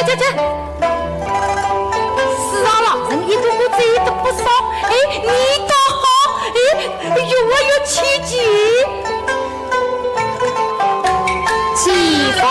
这，死啊老人一个子一都不少，哎，你倒好，哎，有奇迹，奇风。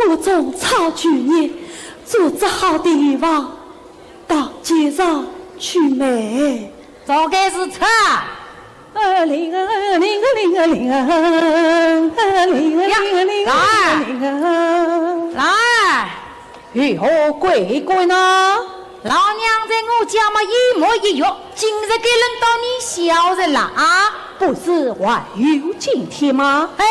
我种草去年做只好地方到街上去买，早该是车。来，如何贵贵呢？老娘在我家嘛一模一样，今日该轮到你小人了啊！不是还有今天吗？哎，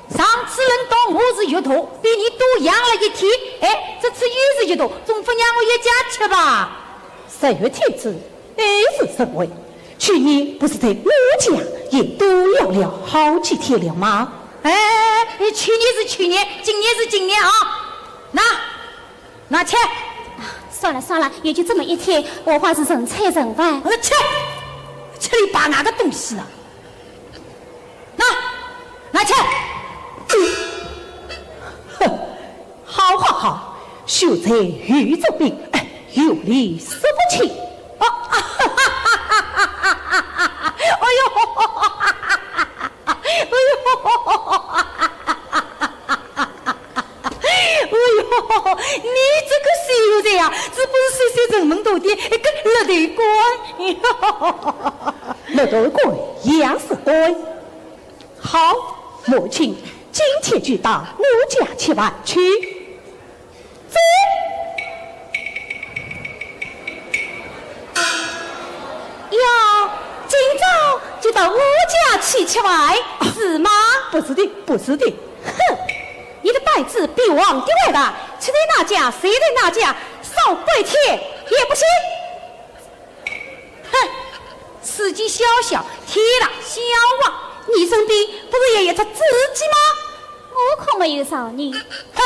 上次轮到我是月头，比你多养了一天。哎，这次又是月头，总不让我一家吃吧？10月天子还是身位，去年不是在我家也多养了好几天了吗？哎，去年是去年，今年是今年啊！拿去。算了，也就这么一天，我还是人菜人饭。吃里扒哪个东西呢？拿去。哼，好，秀才遇着病，有理说不清。哎呦，你这个秀才呀，这不是岁人门头的一个乐头官。乐头官也是官。好，母亲今天就到我家去玩去。走。哟，今早就到我家去吃饭，是吗？不是的。哼，你的胆子比王的还大，吃在哪家睡在哪家，少跪天也不行。哼，自己小天了小王，你身边不是也有他自己吗？我可没有少你。哼，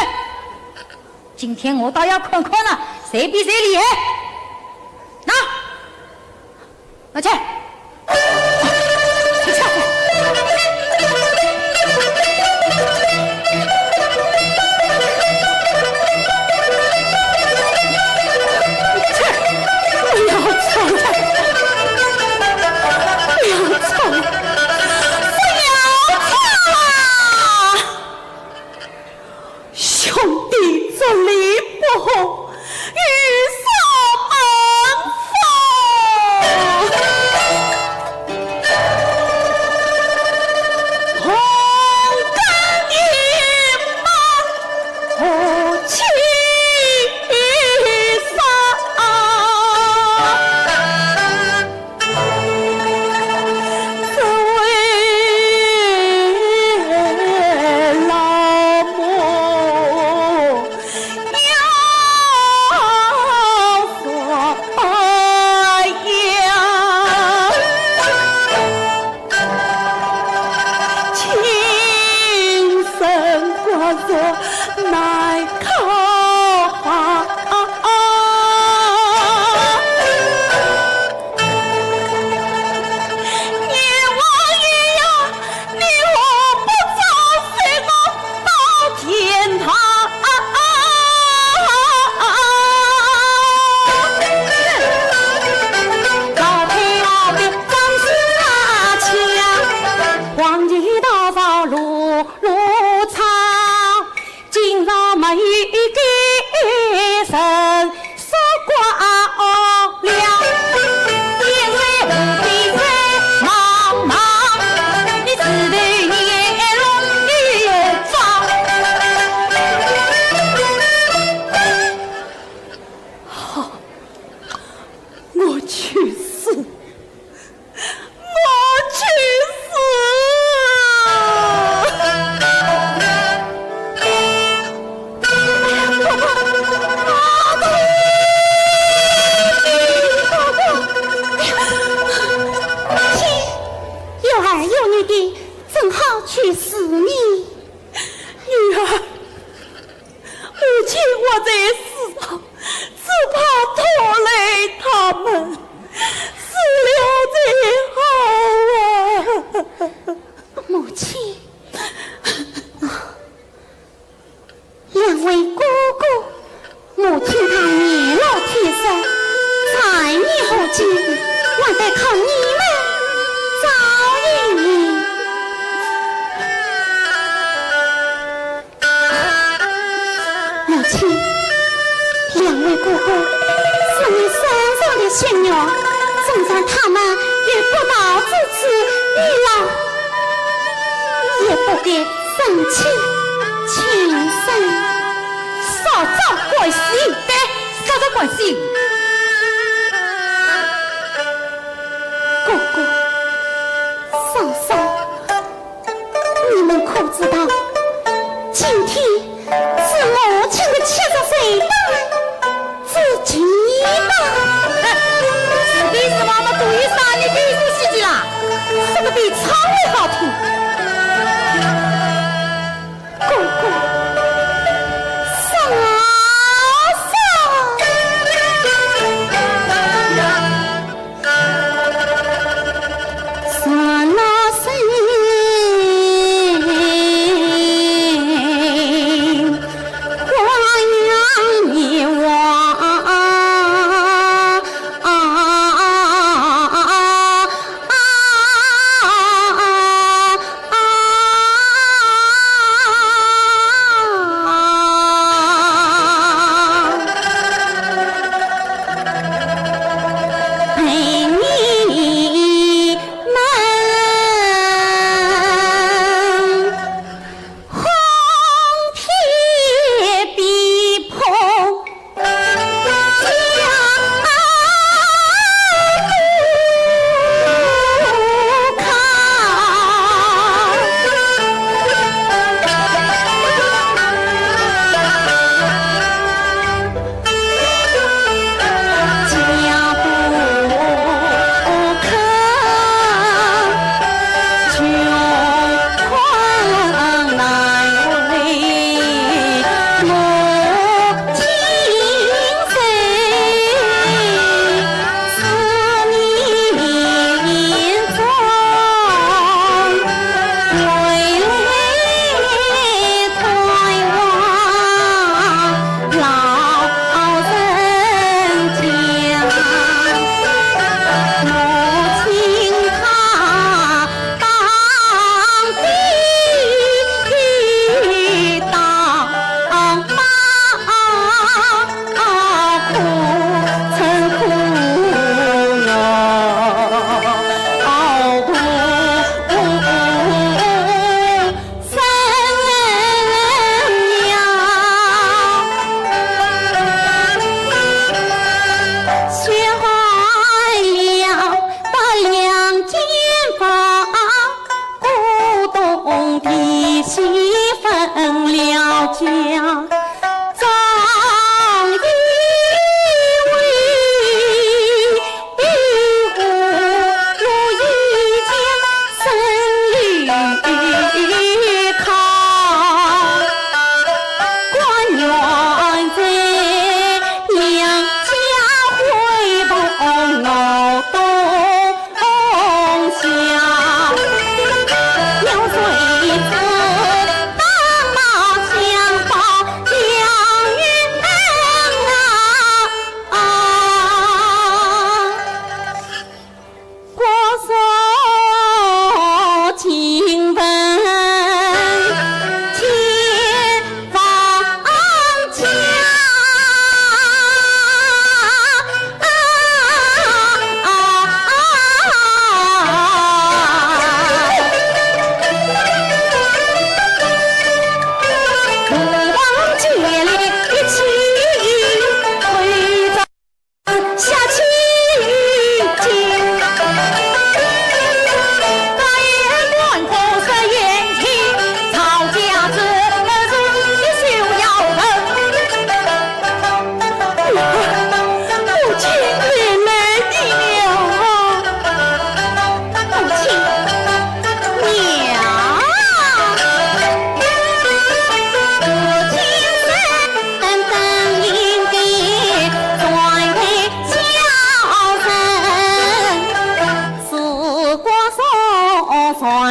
今天我倒要看看了，谁比谁厉害。拿去。去死！我去死！有儿有女的，正好去死你。女儿，母亲我在世上，只怕拖累他们，死了最好啊！母亲，两位姑姑，母亲她年老体衰，财迷不济，还得靠你们照应你。母亲，两位姑姑是你身上的血肉，纵然他们也不脑至此一老，也不给生气轻生，少遭怪事。对，少遭怪事。哥哥、嫂嫂，你们可知道，今天是母亲的70岁诞，自己的。是的，是妈妈对于啥你别说戏剧啦，这个比唱的好听。哥哥、嫂嫂。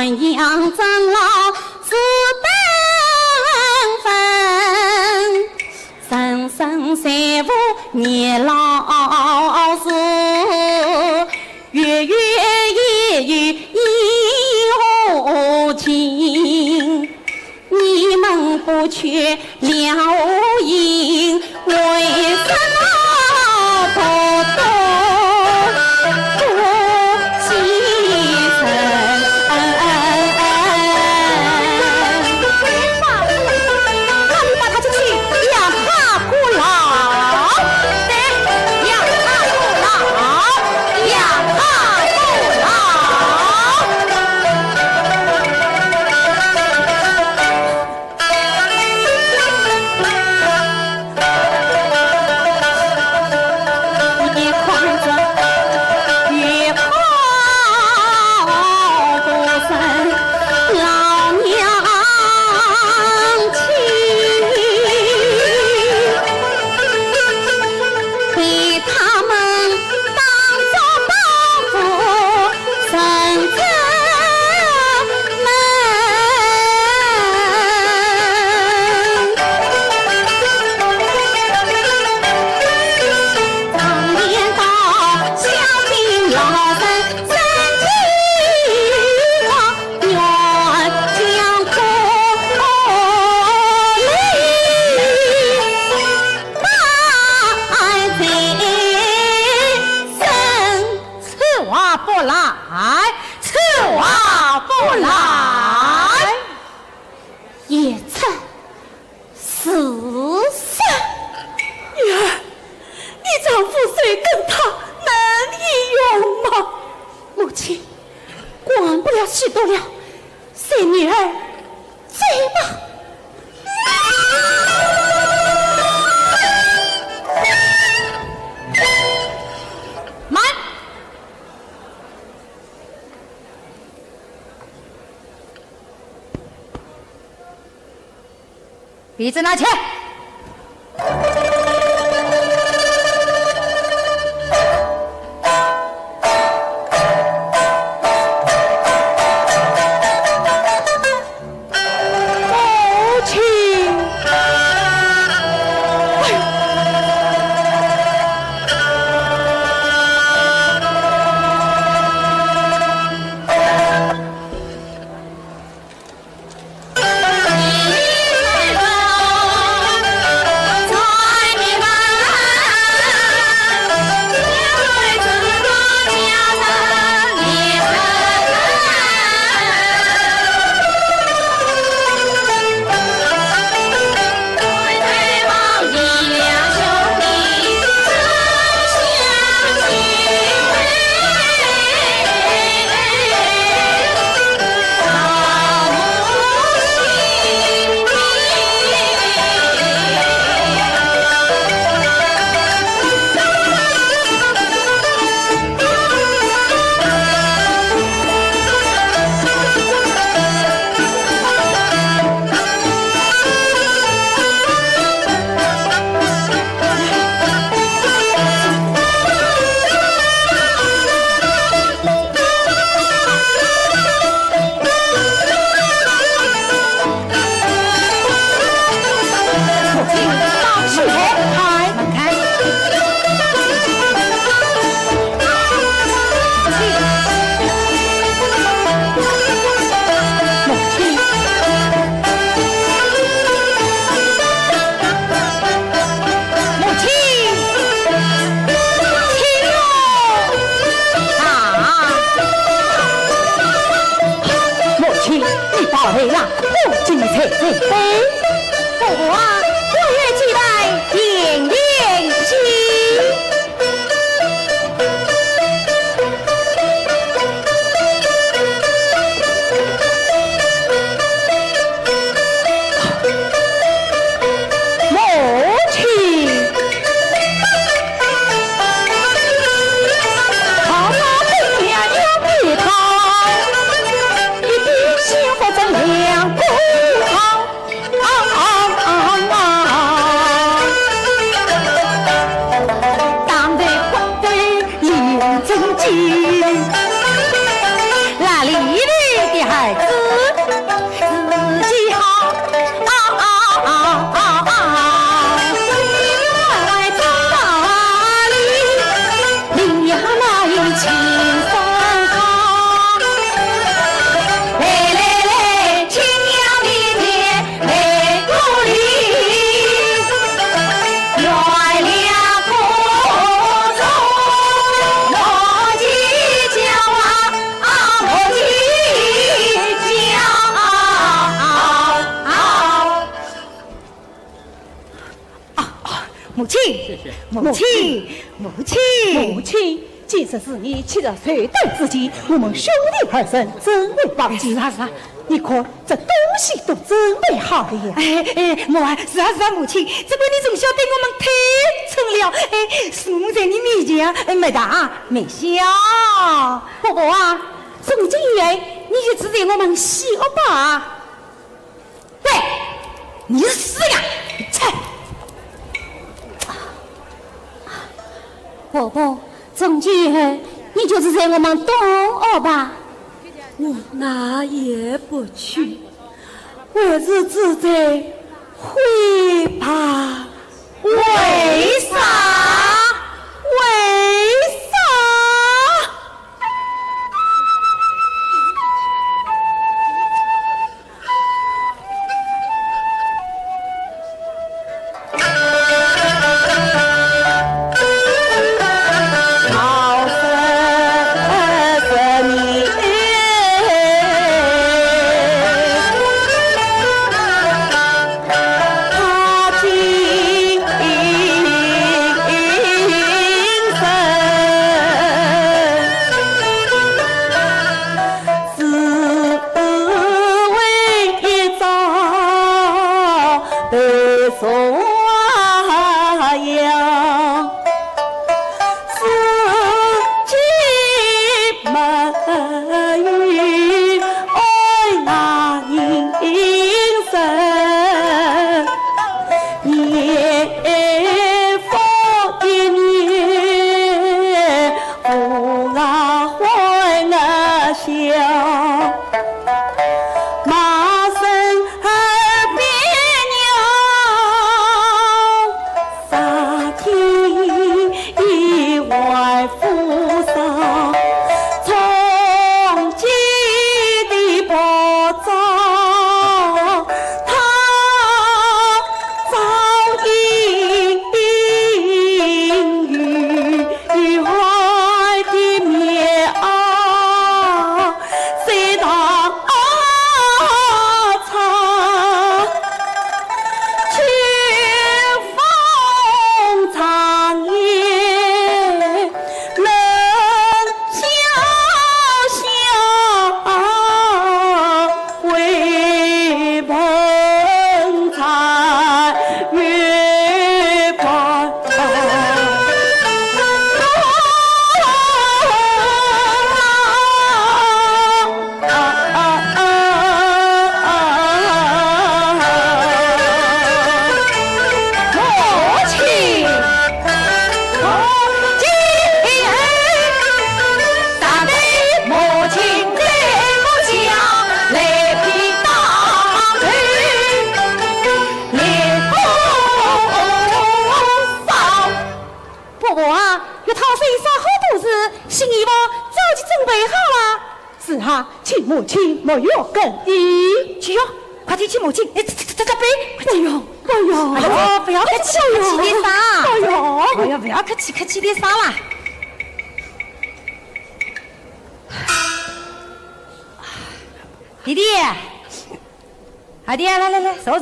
传扬长老是本分，生生世福年老时，月月夜月应何情？你们不缺了因，为什么不懂？许多了，随女儿追吧。慢，鼻子拿起。那里的孩子母亲，母亲，母亲，即使是你欺了谁代之际，我们兄弟二人怎会忘记？是啊。你看这东西都准备好了呀！母啊，是啊，母亲，这个你总晓得我们太成了，父在你面前没大没小。婆婆啊，从今以来你就只在我们小吧。喂，你是死呀！切！婆婆，从今以后你就是在我们东欧吧。我哪也不去，还是自在回吧。为啥？为啥？母亲莫要更衣，去哟，快点去母亲，这杯，不要不要，哎呦，不要客气客气的啥，不要，哎呀，不要客气客气的啥啦。弟弟，弟弟，来，走。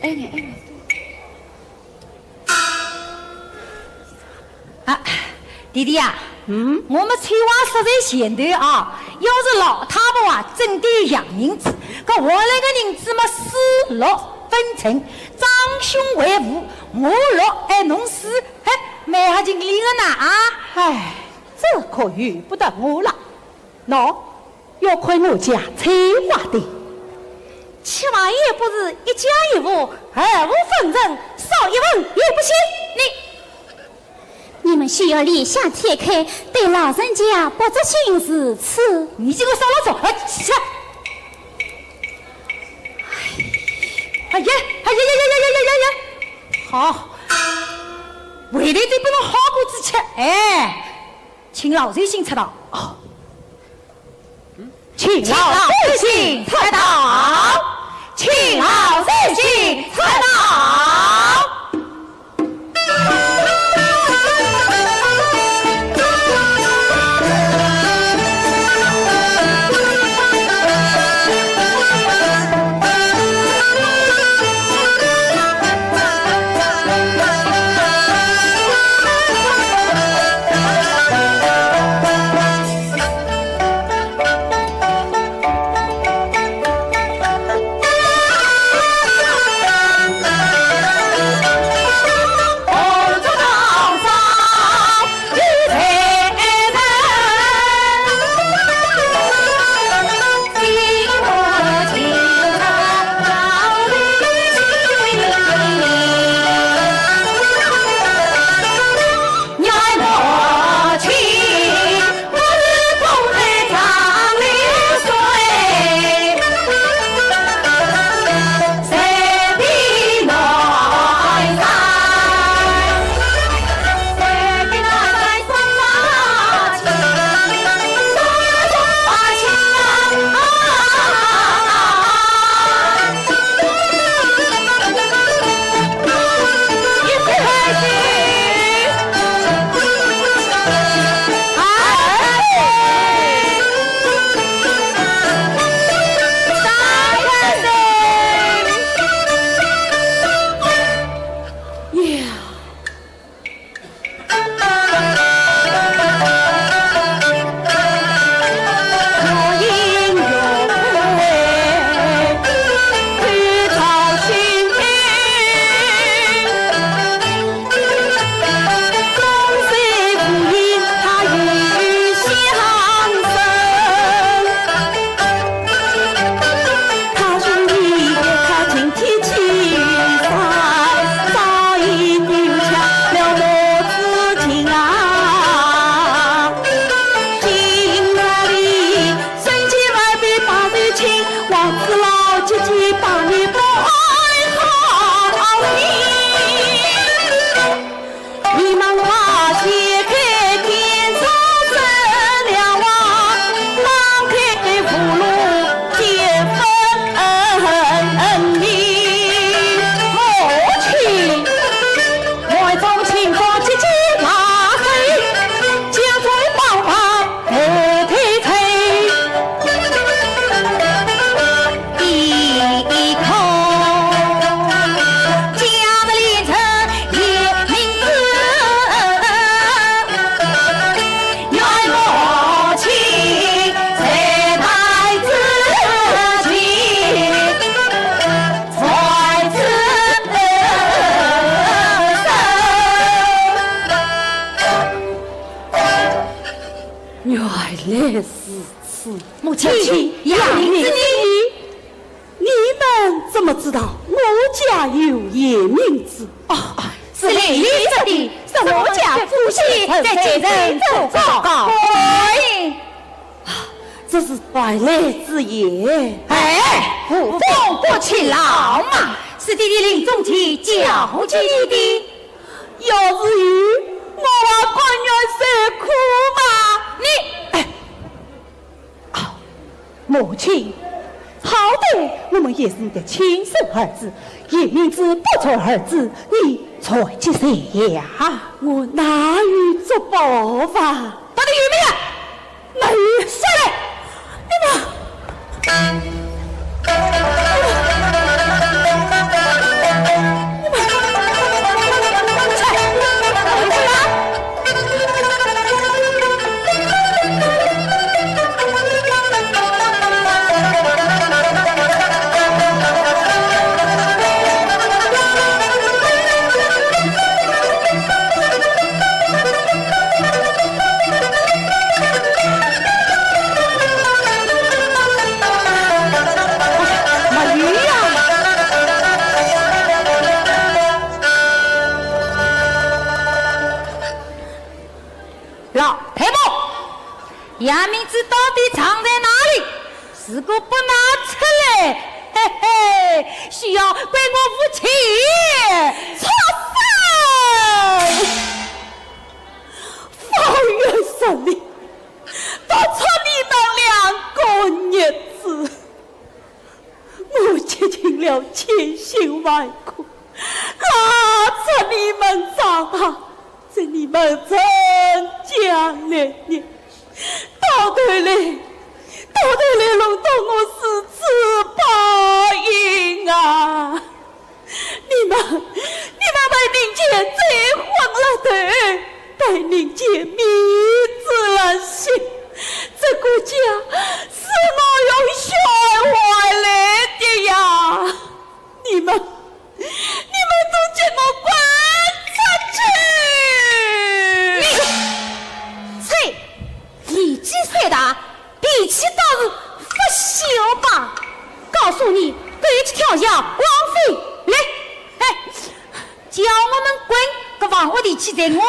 哎你，啊，弟弟呀。我们翠花实在闲头啊，要是老太婆啊真的洋银子，可我那个银子嘛4-6分成，长兄为父，我6弄4，买下经理了呢啊！哎，这可遇不得我了，喏，要亏我家翠花的起码也不是一家一户，2-5分成，少1分也不行。你们需要立下铁开，对老人家不知心事此。你这个少老走，起来！哎呀！好，回来得不能好果子吃，请老寿星吃到哦。请老寿星吃到，请老寿星吃到。原来是此。母亲，养育之女，你们怎么知道我家有夜明子？是李律师的，是我家夫妻在接人做告。这是外来之言。哎，不风不起浪嘛，是弟弟临终前教起你的。要是有，我还管原谁哭吗？母亲，好歹我们也是你的亲生儿子，叶明子不做儿子，你才几岁呀？我哪有做报法？到底有没有？没有。下来，你们。杨明子到底藏在哪里？如果不拿出来，嘿嘿，需要归我父亲错方圆10里，都出你的2个日子，我竭尽了千辛万苦，拉扯你们长大，在你们成家立业。到头来弄到我是此报应啊！你们被人家追昏了头，被人家迷住了心，这个家是我用血换来的呀！你们都将我滚出去！你几岁大，脾气倒是不小吧？告诉你，对这条下枉费来，叫我们滚，个房屋地契在我们手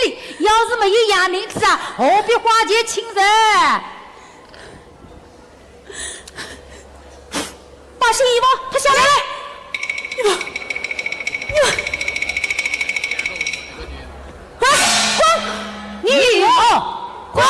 里，要是没有杨明子啊，何必花钱请人？把新衣服脱下来，你滚！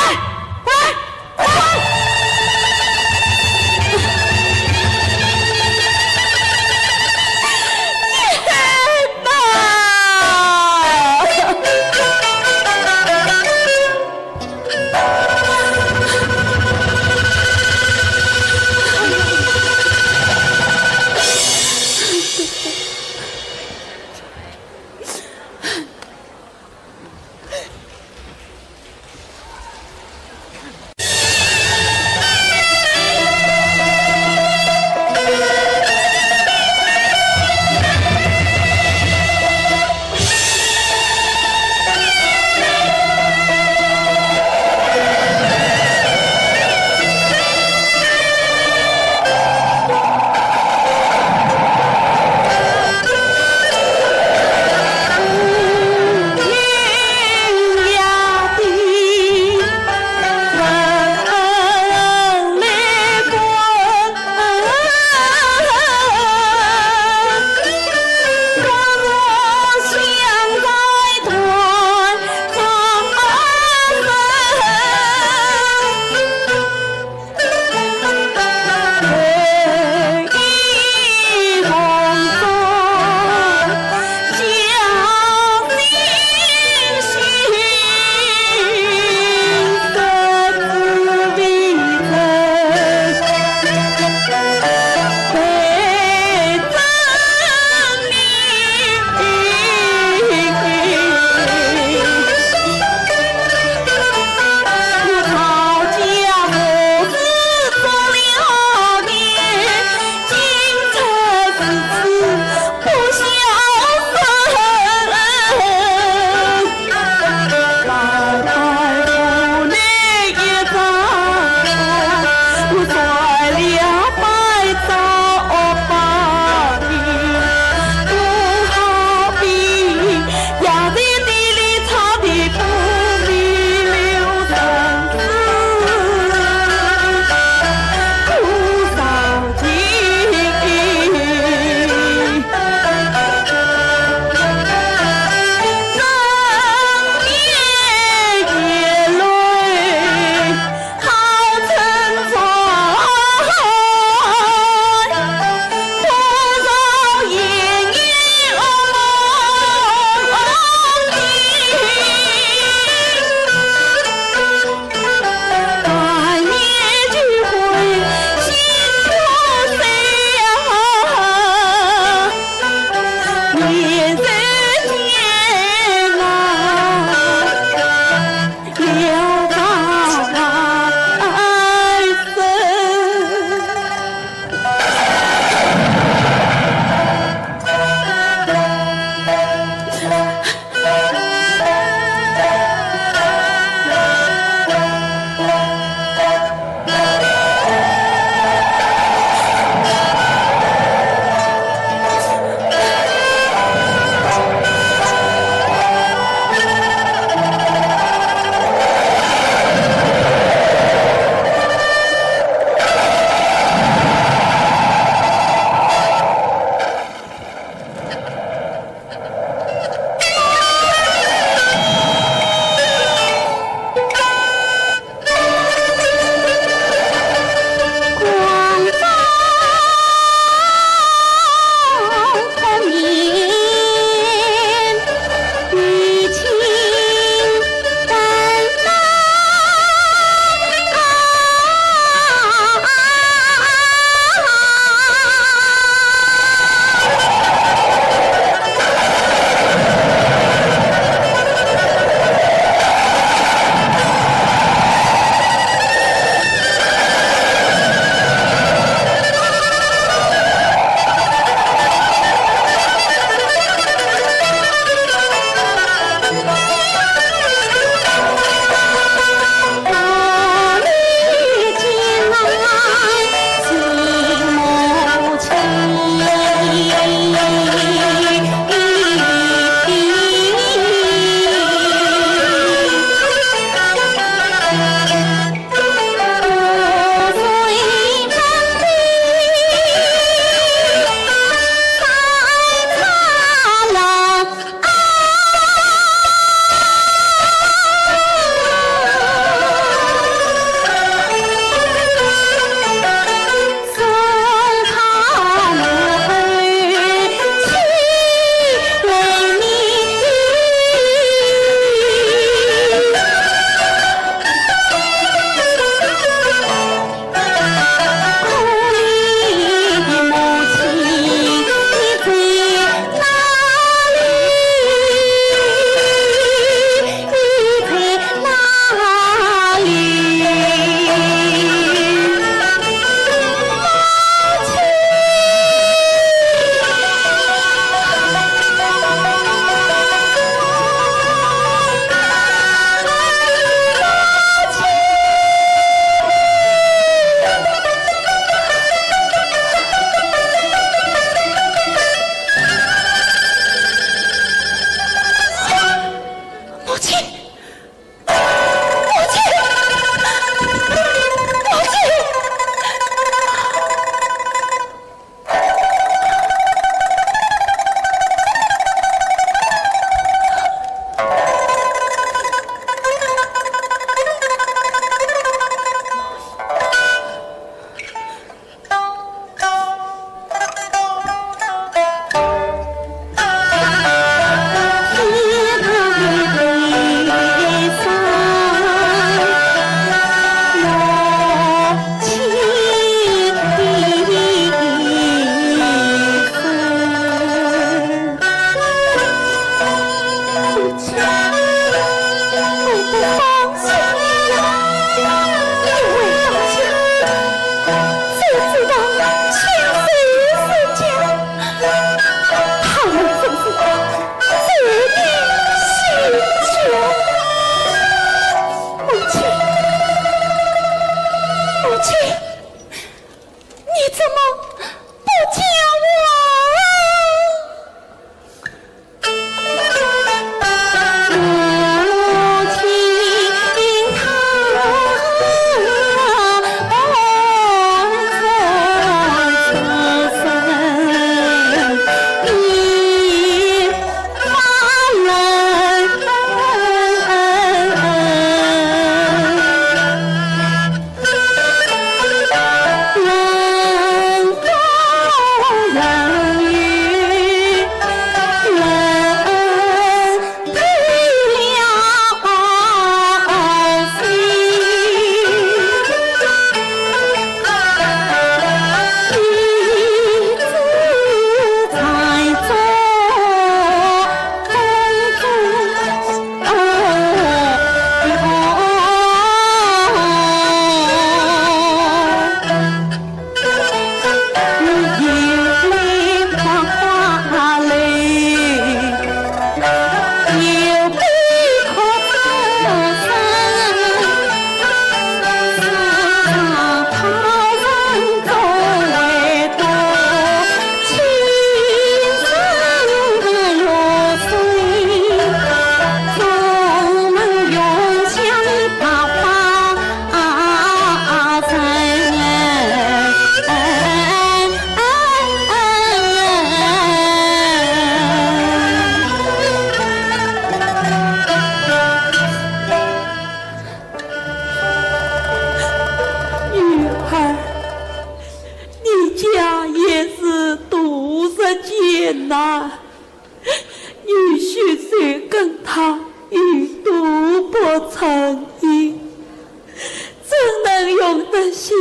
得下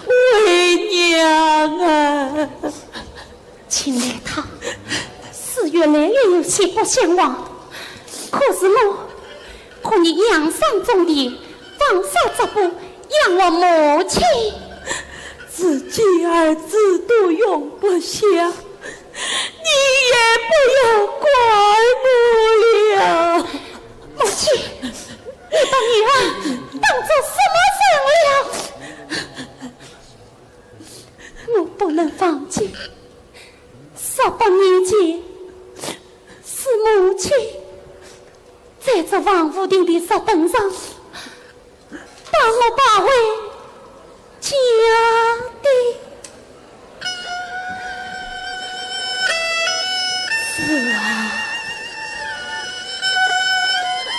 为娘啊！亲爱他，是越来越有些不相忘，可是我可以养伤种地，放下这步，养我母亲。自己儿子都用不下，你也不要怪我了。母亲，你把女儿当作什么人了？我不能放弃。18年前，是母亲在这王府亭的石凳上，把我抱回家的。是啊，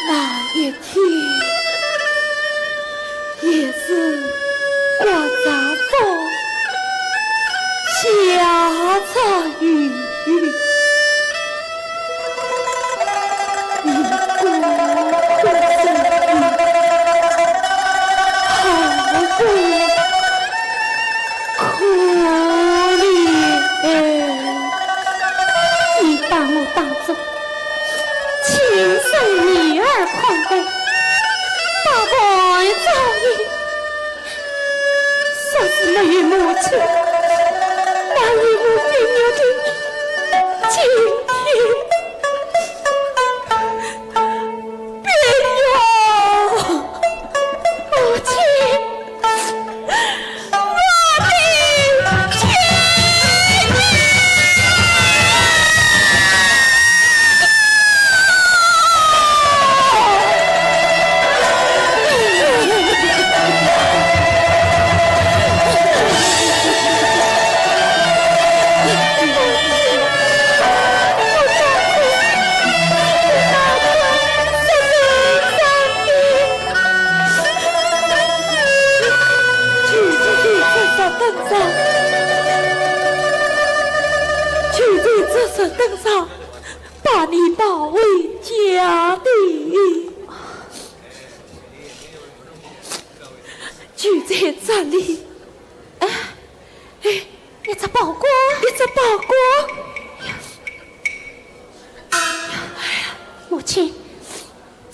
那一天也是刮杂风，下着雨，一过的身体好过可怜。你把我当作亲生女儿看待，大白造诣，说是没有母亲，哪有我别扭的今天？别扭，母亲，我的亲石凳上，把你抱回家的，就在这里。一只宝锅，一只宝锅。母亲，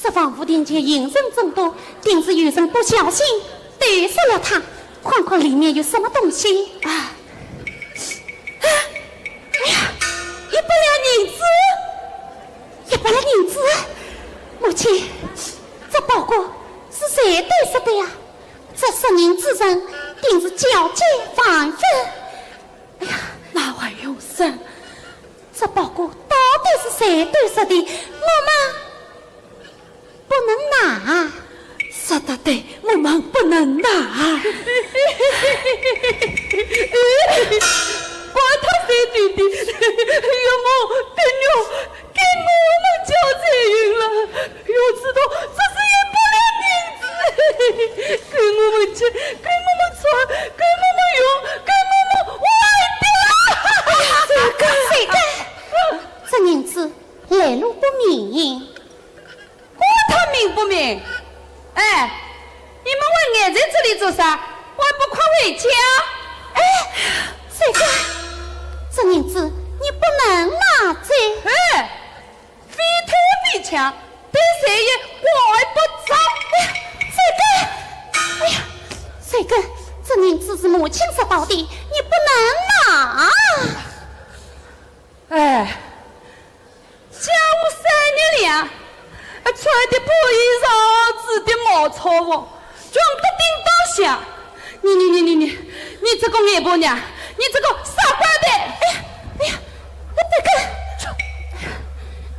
这王府殿前人声众多，定是有人不小心得失了它。看看里面有什么东西啊！100两银子，100两银子！母亲，这宝锅是谁对失的呀？这失人之人定是狡计反分。哎呀，那还有甚？这宝锅到底是谁对失的？我们不能拿。说得对，我们不能拿。管他谁对的，要么别扭，给我们交财运了。要知道这是100两银子，给我们吃，给我们穿，给我们用，给我们玩的。谁干？这银子来路不明，管他明不明？哎，你们问俺在这里做啥？我还不快回家？谁干？这银子你不能拿走。非偷非抢，对谁也怪不着。谁干？谁干？这银子是母亲拾到的，你不能拿。家务3年了，穿的破衣裳，织的毛草服，装得叮当响。你这个外婆娘，你这个傻瓜蛋！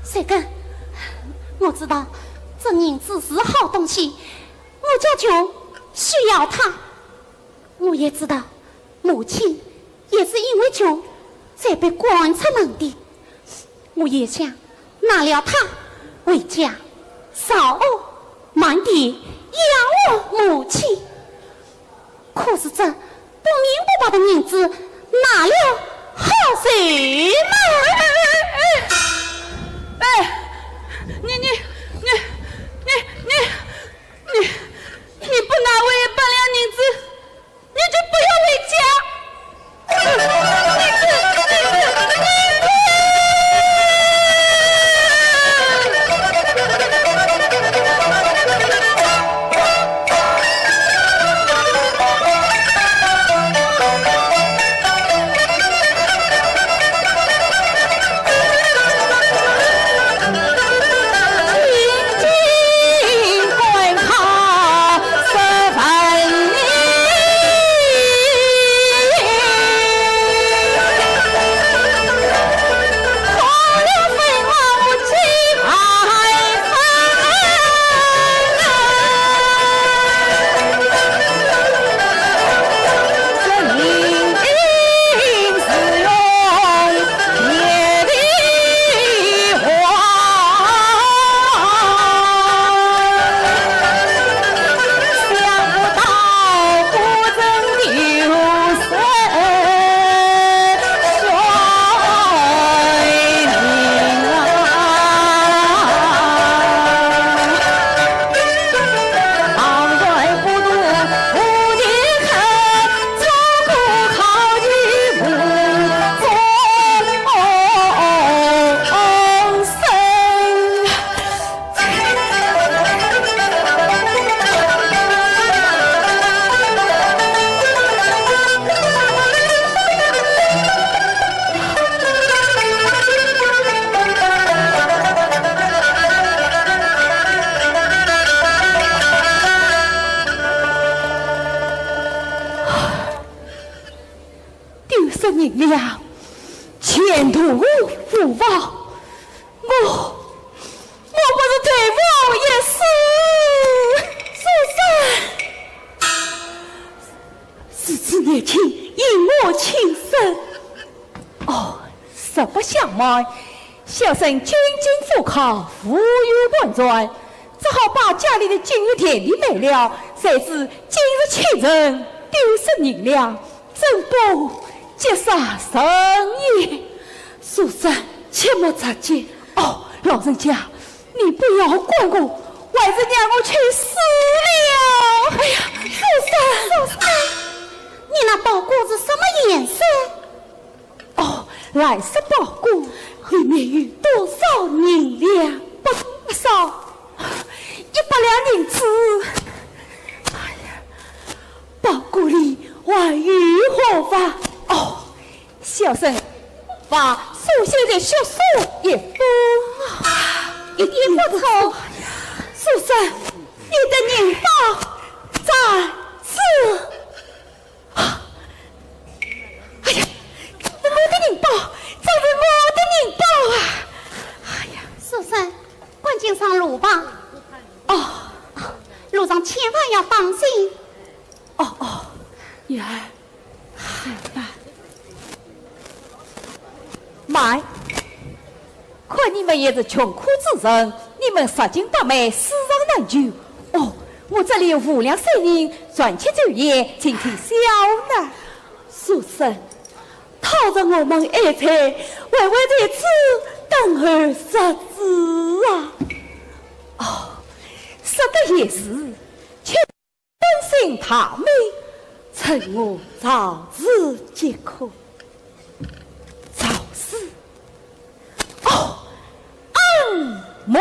谁干？我知道这银子是好东西，我家穷需要它。我也知道母亲也是因为穷才被赶出门的。我也想拿了它回家扫屋满地养我母亲，可是这不明不白的银子拿了好谁呢？你不拿我100两银子，银两，前途无望。我不是对我也是，叔叔年轻，因我轻生。哦，实不相瞒，小生军经赴考，富裕万转，只好把家里的金玉田地卖了，谁知今日亲人丢失银两，怎不结杀生意？书生切莫插嘴。哦，老人家，你不要管我，还是让我去死了！哎呀，书生，你那宝锅是什么颜色？哦，蓝色宝锅，里面有多少银两？不少，100两银子。哎呀，宝锅里还有何法？哦，小生把书写的血书一封啊，一点不错。书生，你的银包在此。哎呀，我的银包，这是我的银包啊！哎呀，书生，赶紧上路吧。哦，路上千万要当心。哦，女儿，好吧。妈，看你们也是穷苦之人，你们拾金不昧，私藏难求。哦，我这里有5两3银，赚起就业，请替小呢。书生，讨着我们爱财，为在此等候识字啊！哦，识得也是，却本性太美，趁我早日即可。早事哦，按摩。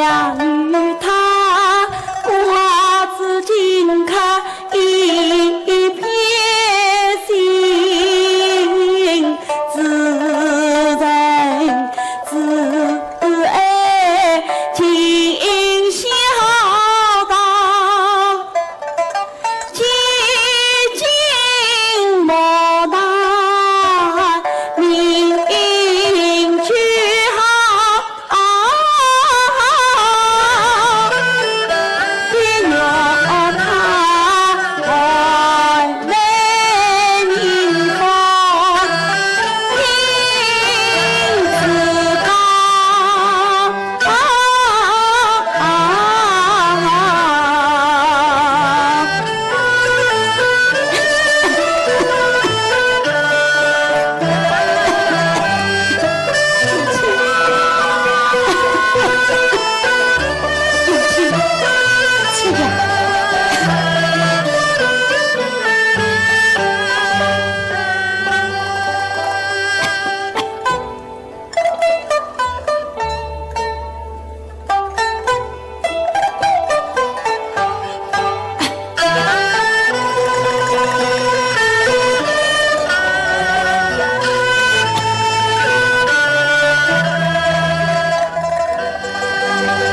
两与他瓜子紧看一片心，自人自爱尽孝道，几经磨难命去好，别让他还来迎风听自高。是呀，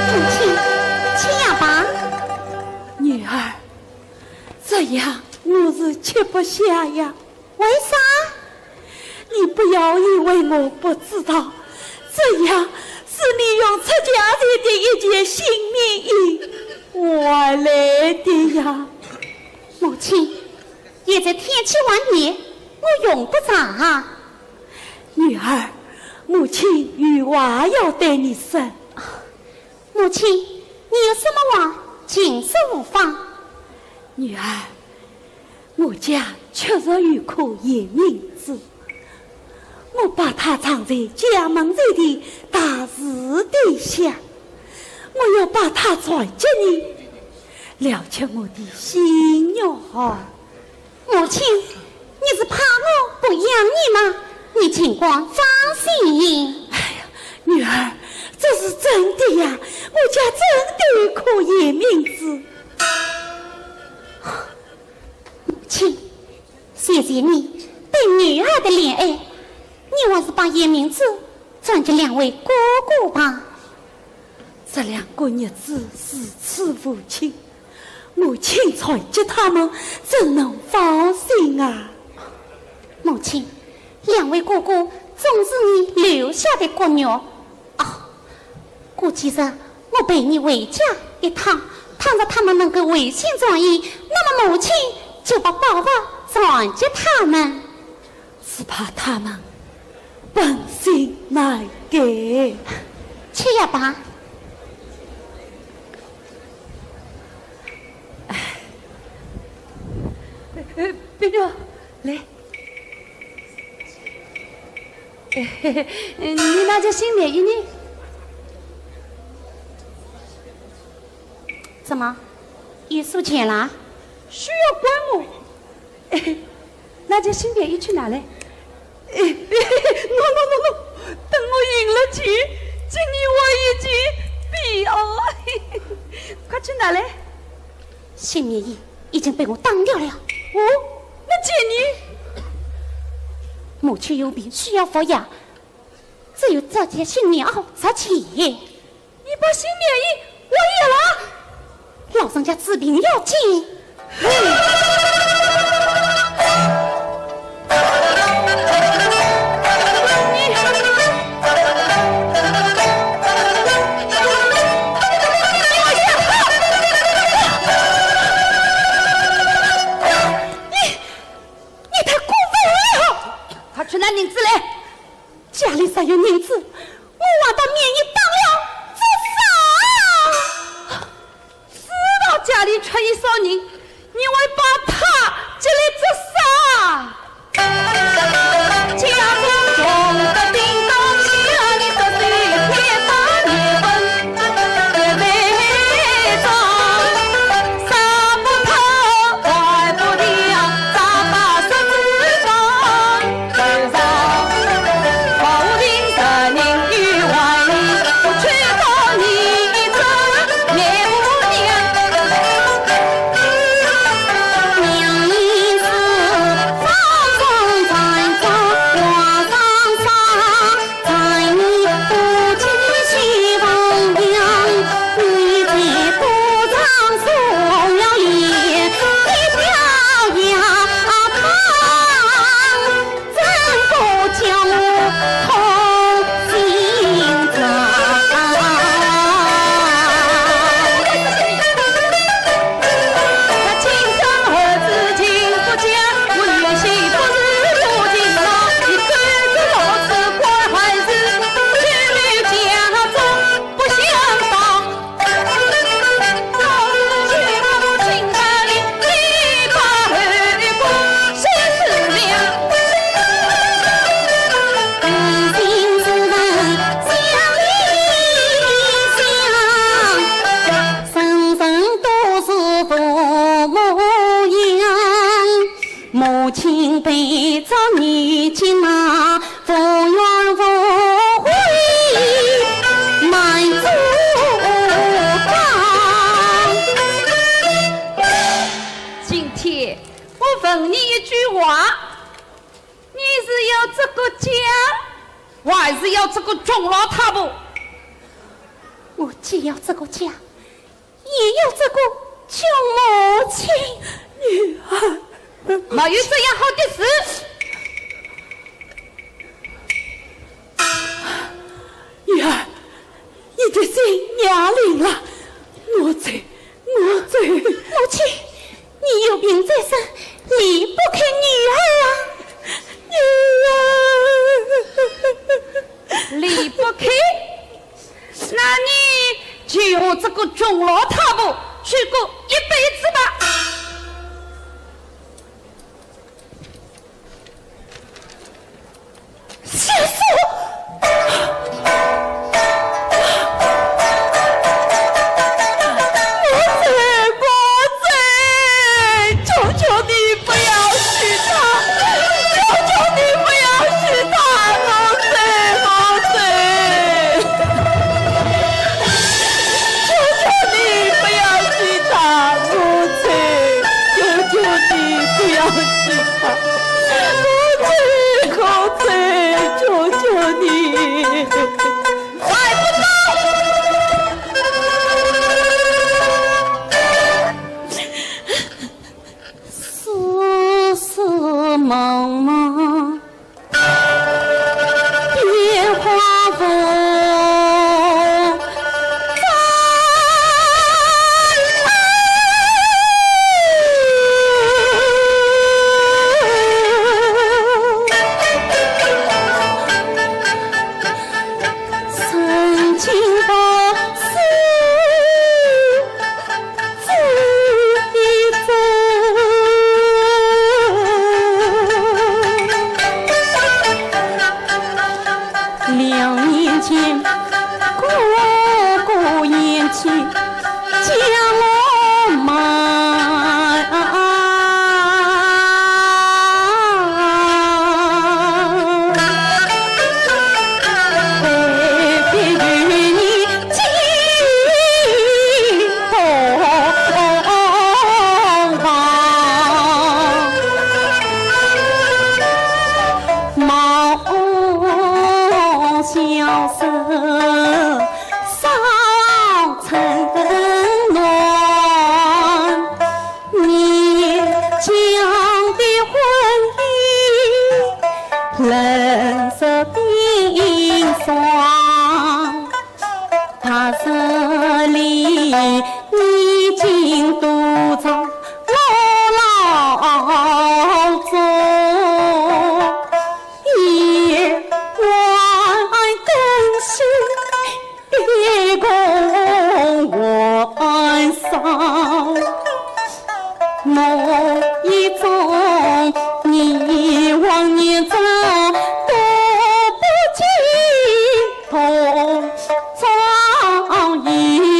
母亲，亲呀爸，女儿，这样我是吃不下呀。为啥？你不要以为我不知道，这样是你用出家人的一件新棉衣换来的呀。母亲，现在天气晚热，我用不着啊。女儿，母亲有话要对你说。母亲，你有什么话，尽说无妨。女儿，我家确实有颗夜明珠，我把它藏在家门前的大石底下，我要把它传给你，了却我的心哟。母亲，你是怕我不养你吗？你尽管放心。哎呀，女儿，这是真的呀，我家真的有颗夜明珠。母亲，谢谢你对女儿的怜爱，你还是把叶明珠转给两位哥哥吧。这两个日子是此父亲，母亲传给他们，怎能放心啊？母亲，两位哥哥总是你留下的骨肉啊。估计着我陪你回家一趟，倘若他们能够违心转意，那么母亲就把宝宝转给他们。是怕他们本性难改。去呀爸。别着，来。你那件新棉衣呢？怎么，有数钱了？需要管我？那件新棉衣去哪嘞？no， 等我赢了钱，请你我一起比哦。快去哪嘞？新棉衣已经被我当掉了。哦，那姐你母亲有病需要服药，只有这件新棉袄值钱。你把新棉衣我也了。老人家治病要紧。你太过分了！他去拿银子来，家里啥有银子？我把他棉衣当了，做啥？知道家里缺一少人，你会把他接来做啥？家中中的叮当响，你的对天大年份，没账，杀不透，坏不掉，咋把手指放？世上否定神人与外人，不去到你这。还是要这个钟老太婆。我既要这个家，也要这个救母亲。女儿，没有这样好的事。女儿，你的心哑铃了，我走。母亲，你有病在身，离不开女儿啊！离不开，那你就用这个钟老太婆去过一辈子吧。师父。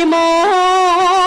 一梦。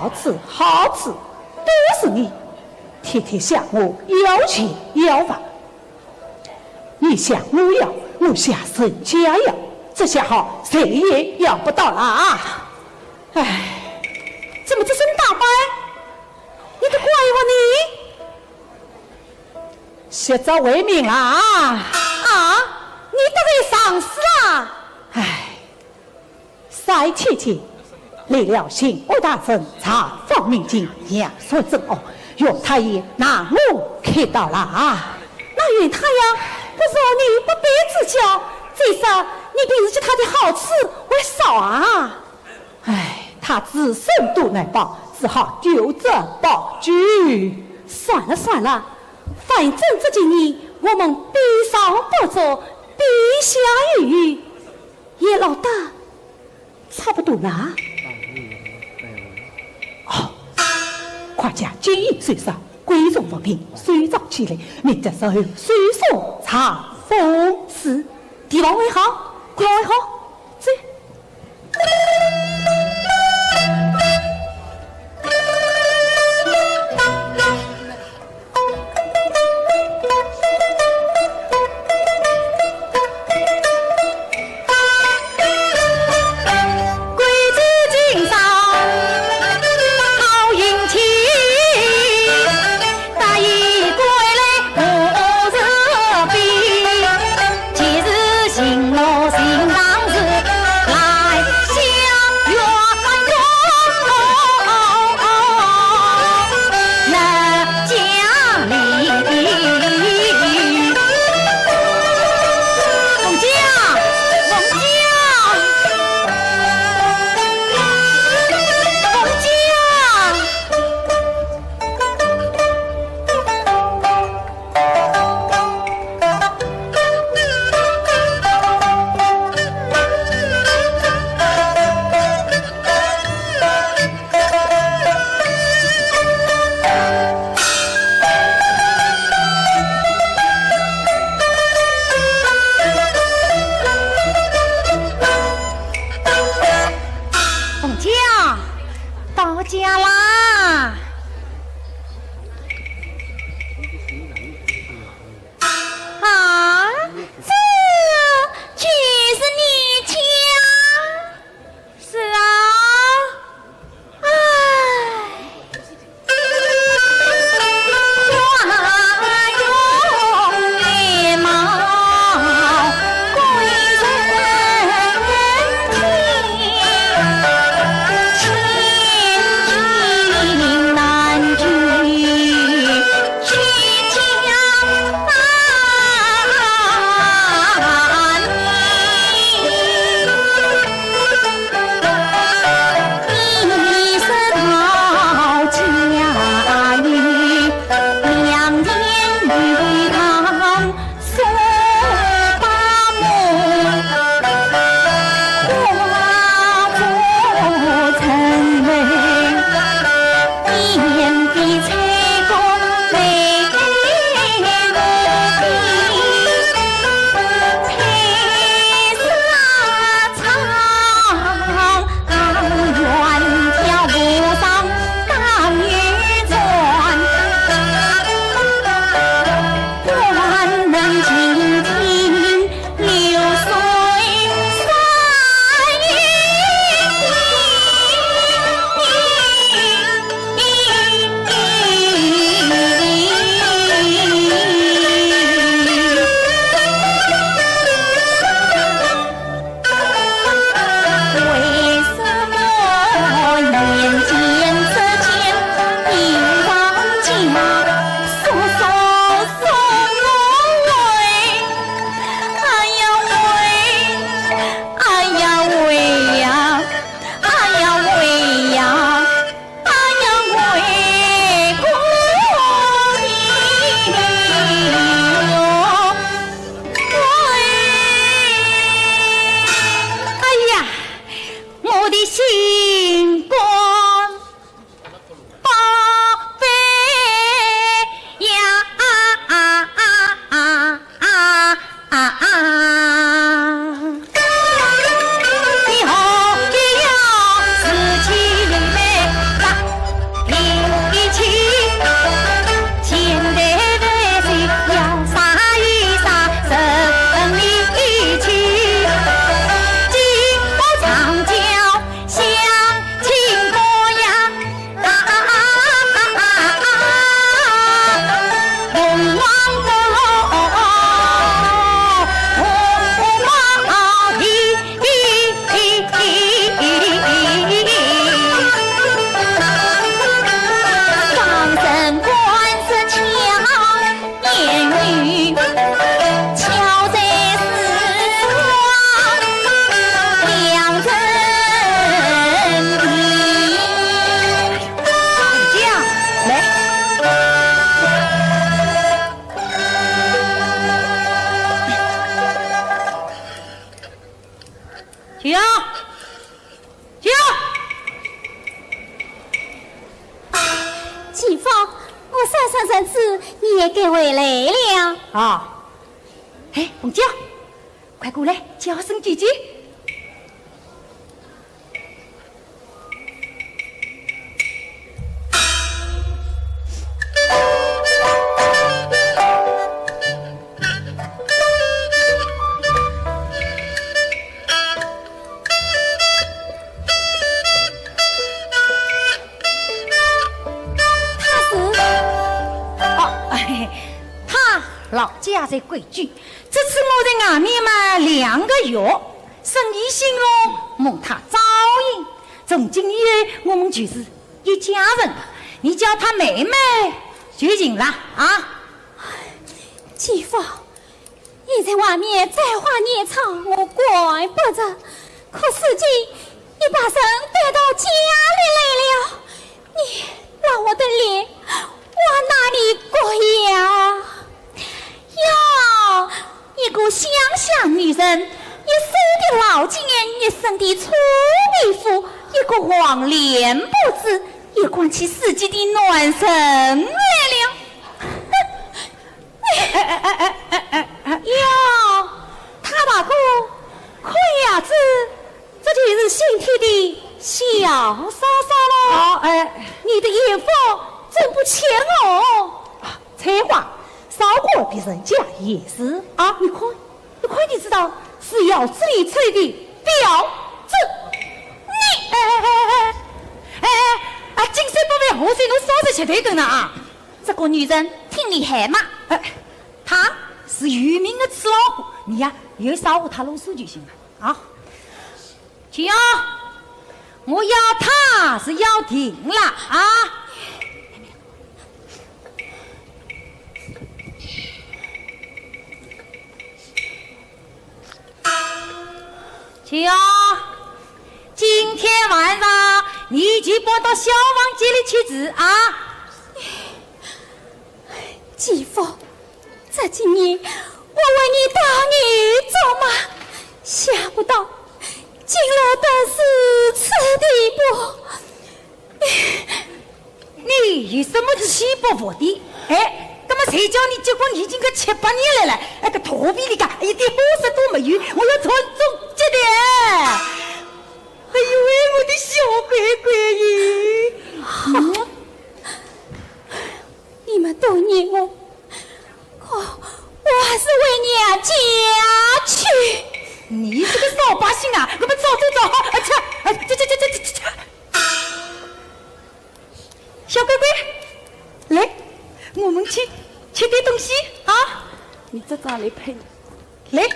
好吃好吃，都是你，天天向我要钱要饭。你向我要，我下身家要，这下好谁也要不到了啊！哎，怎么这身打扮？你都怪我你？学着为民了啊！你得罪上司啊！哎，赛姐姐来了刑部大臣查访民警，杨说正哦，岳太爷拿我看到了啊！那岳太呀，不是你不便自教，最少你平时对他的好处为少啊！哎，他自身都难保，只好丢着保举。算了算了，反正这几年我们比上不足，比下有余，也老大差不多了。哦，快将金银随上，贵重物品收藏起来，明天稍后随送查封是，地方为好，地方为好，走。情郎心当。起啊！起啊！继父，我三生子你也给回来了。啊！哎，凤娇，快过来，叫声姐姐。老家在贵居，这次我在外面嘛2个月，生意兴隆，蒙他照应。从今以后，我们就是一家人了。你叫他妹妹就行了啊！继父，你在外面栽花孽草，我怪不得。可如今你把人带到家里来了，你让我的脸往哪里过呀？哟，一个乡下女人，一身的老金，一身的粗皮肤，一个黄脸脖子，也管起自己的暖身来了。哟，他大哥，看样子这就是新添的小嫂嫂了。你的眼福真不浅哦。才华少过比人家也是啊！你看，你知道是窑子里出来的婊子。你金山不为我在侬烧着吃腿根呢啊！这个女人挺厉害嘛。她是有名的吃老虎，你呀有少和她啰嗦就行了啊！去啊！我要她是要停了啊！去啊！今天晚上你就搬到小房间里去住啊！继父，这几年我为你当女做马，想不到今落得是此地步。你有什么起不服的？那么谁叫你结婚已经个7、8年了？个头皮里干一点货色都没有，我要传宗接代。哎呦喂，我的小乖乖好，你们都念我，可我还是为娘家去。你这个老百姓啊，我们走！这，小乖乖，来，我们去吃点东西啊！你这咋来配？来。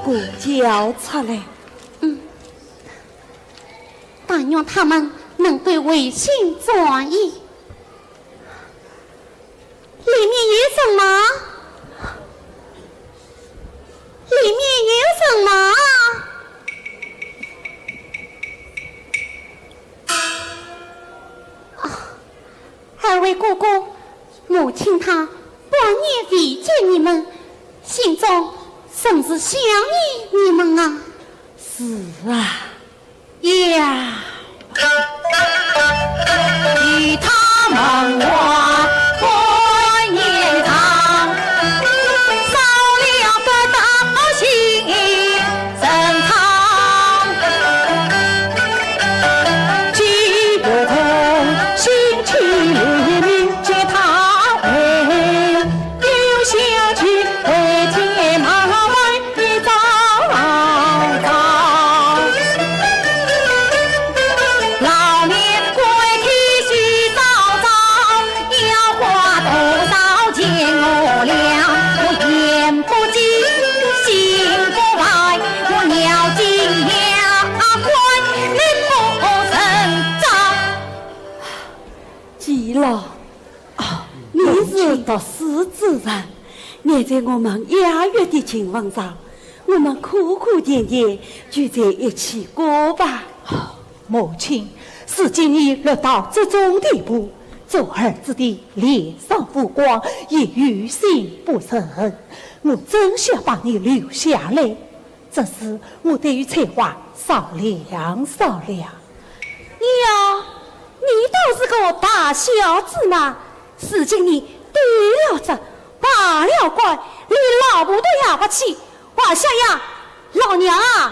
过交出来。但愿他们能对为心转意。里面有什么？里面有什么？二位哥哥，母亲她半夜遇见你们，心中甚是想念你们啊。是啊，呀，与他们玩观念堂，少了个大心深藏，既不同心气里面接他回，又想去回天马外一遭遭。老年归体须早早，要花多少钱我俩，我言不尽，心不来，我尿尽了关，命不成长。季老，你是读书之人，你在我们雅乐的情况上，我们苦苦甜甜聚在一起过吧。母亲，是今已落到这种地步，做儿子的脸上浮光，也于心不忍。我真想把你留下来，只是我对于翠花商量商量。娘，你倒是个大孝子嘛！事情你对了着，罢了怪，连老婆都养不起，我想呀，老娘啊，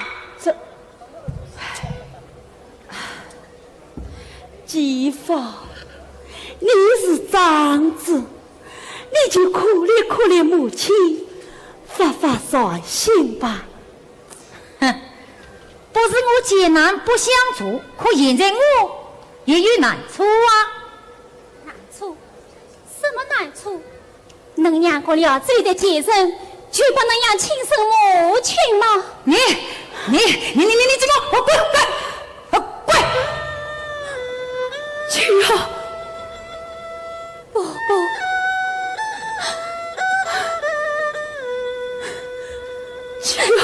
季芳，你是长子，你就可怜可怜母亲，发发善心吧。哼，不是我艰难不相助，可现在我也有难处啊。难处？什么难处？能养活了这里的贱人，就不能养亲生母亲吗？你怎么？我滚！去啊，宝宝，去啊，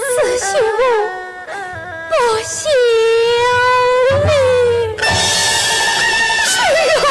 四媳妇，不孝女，去啊！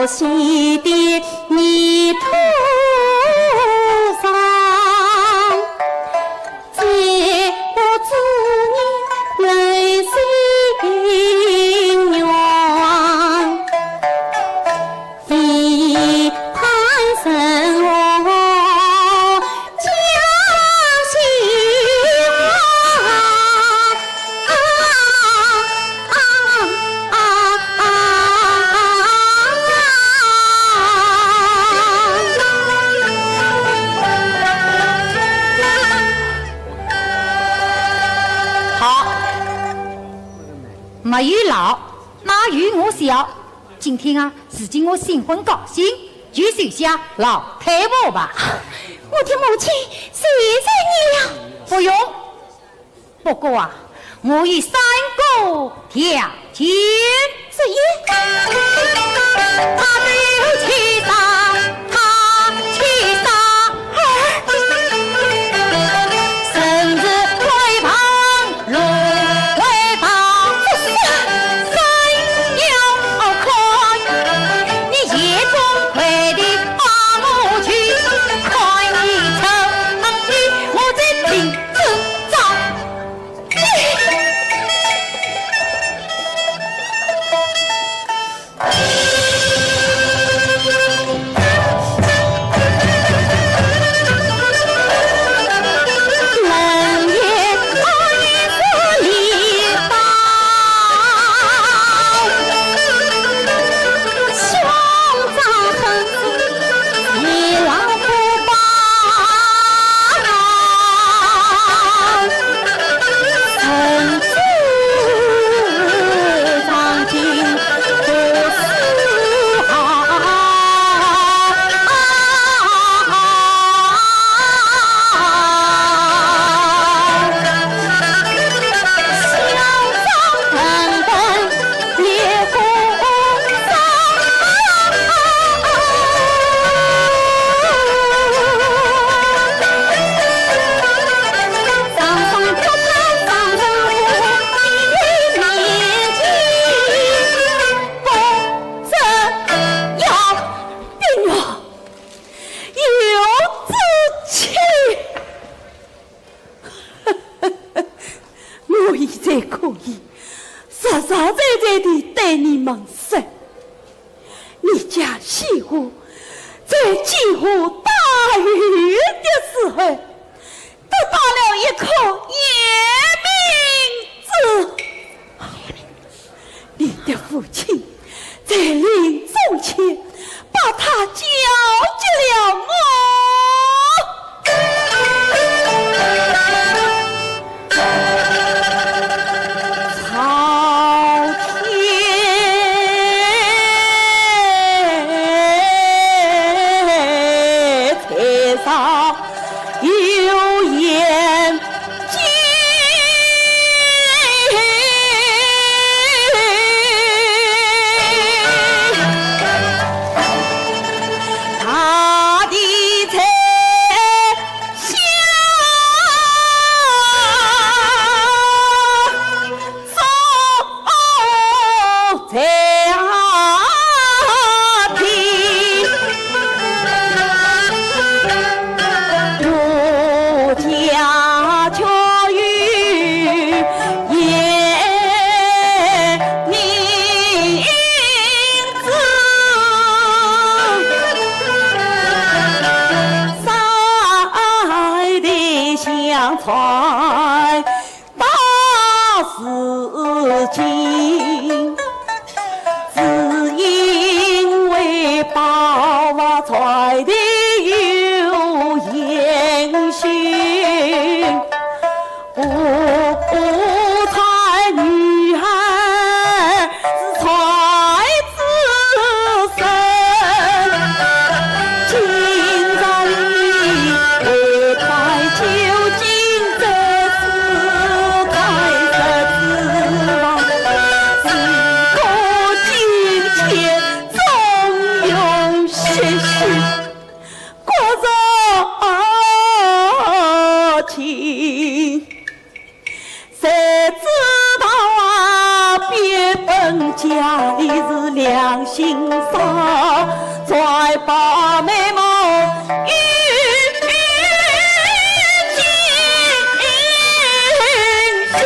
熟悉的泥土上，再不祝你人生愿，非盼生我家兴没有老，哪有我小？今天啊，是今我新婚高兴，就收下老太婆吧。我的母亲谢谢你了。不用，不过啊，我有3个条件。子夜，他对气上，他气上，甚至会旁龙会旁，三要看你夜中快的把我去，看你成语我在听真招。家里是良心丧。再把美梦与进行。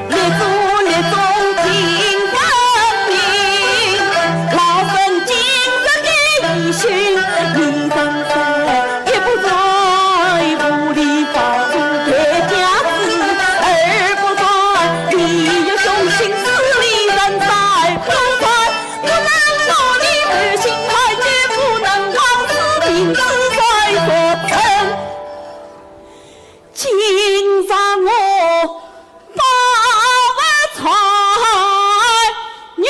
列祖列宗听分明，老僧今日给一训，你等候也不在屋里发出铁架子，而不在你有雄心四里人在不在，不能说你日行太绝，不能忘此名字在所称。今让我把我才女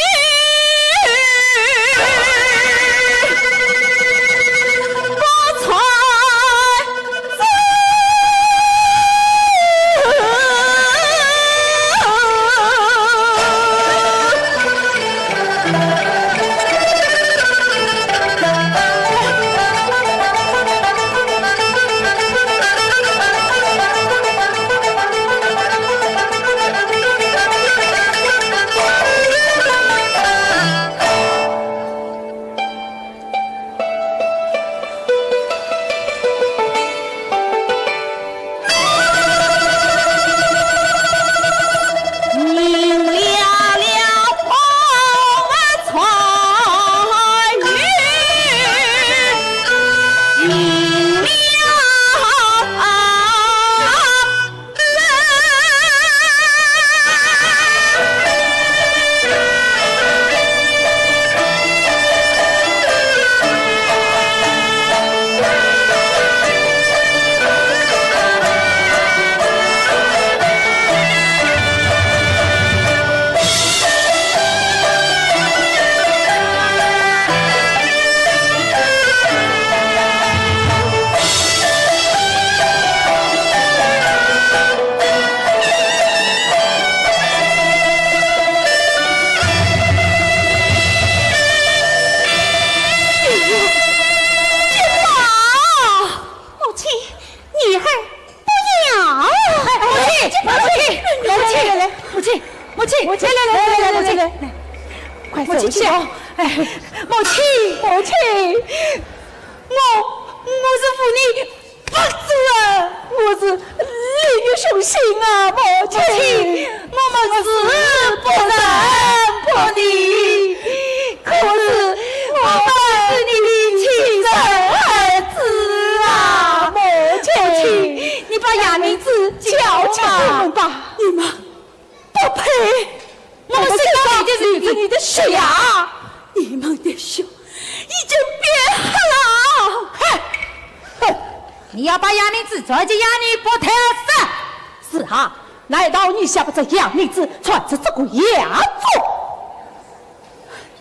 我才子快走下！哎，母亲，母亲，我是负你不知啊，我是另有雄心啊，母亲，我们是不能破你，可是我们是你的亲生儿子啊，母亲，你把哑名字叫吧，你们不配。我们身上就是你的血呀！你们的血已经变黑了！哼！你要把哑女子抓进哑女不特死？是啊，难道你想把这哑女子传至这个哑族？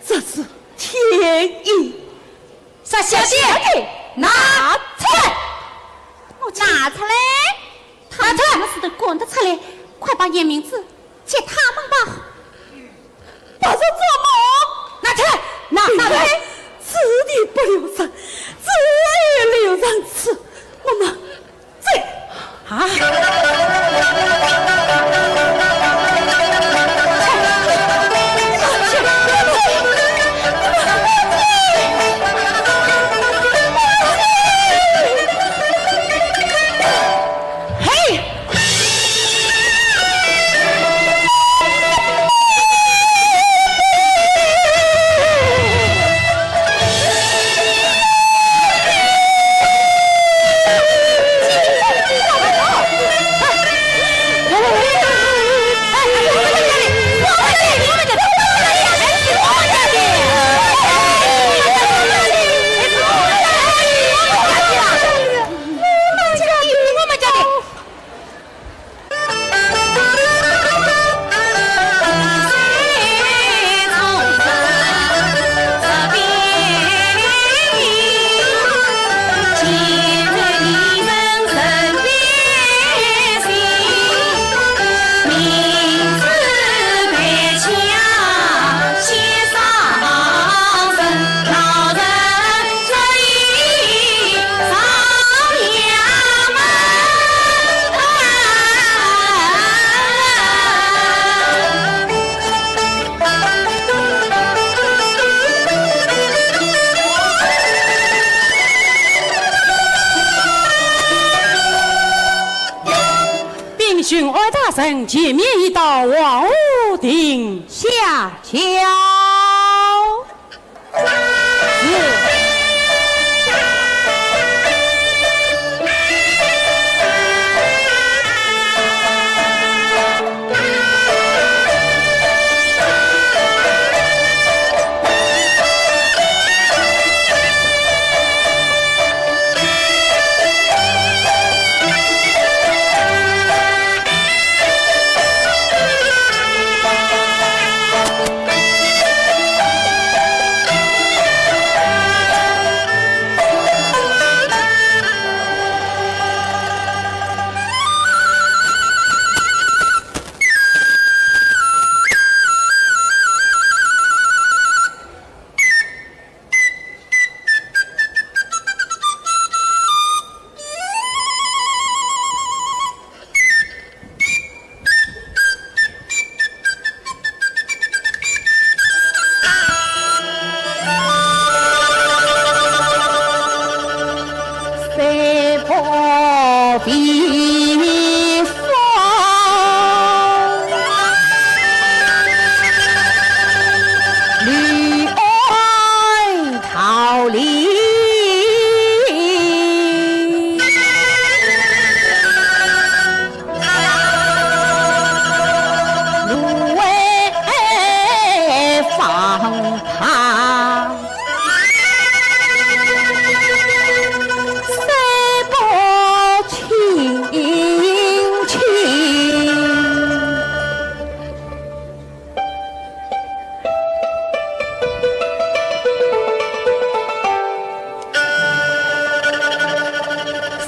这是天意！啥小姐，拿出来！拿出来！他们什么事都管得出来，快把眼名字借他们吧！把这做梦拿出来，拿来！此地不留人，此也留人此。我们这神见面一道王屋顶下桥。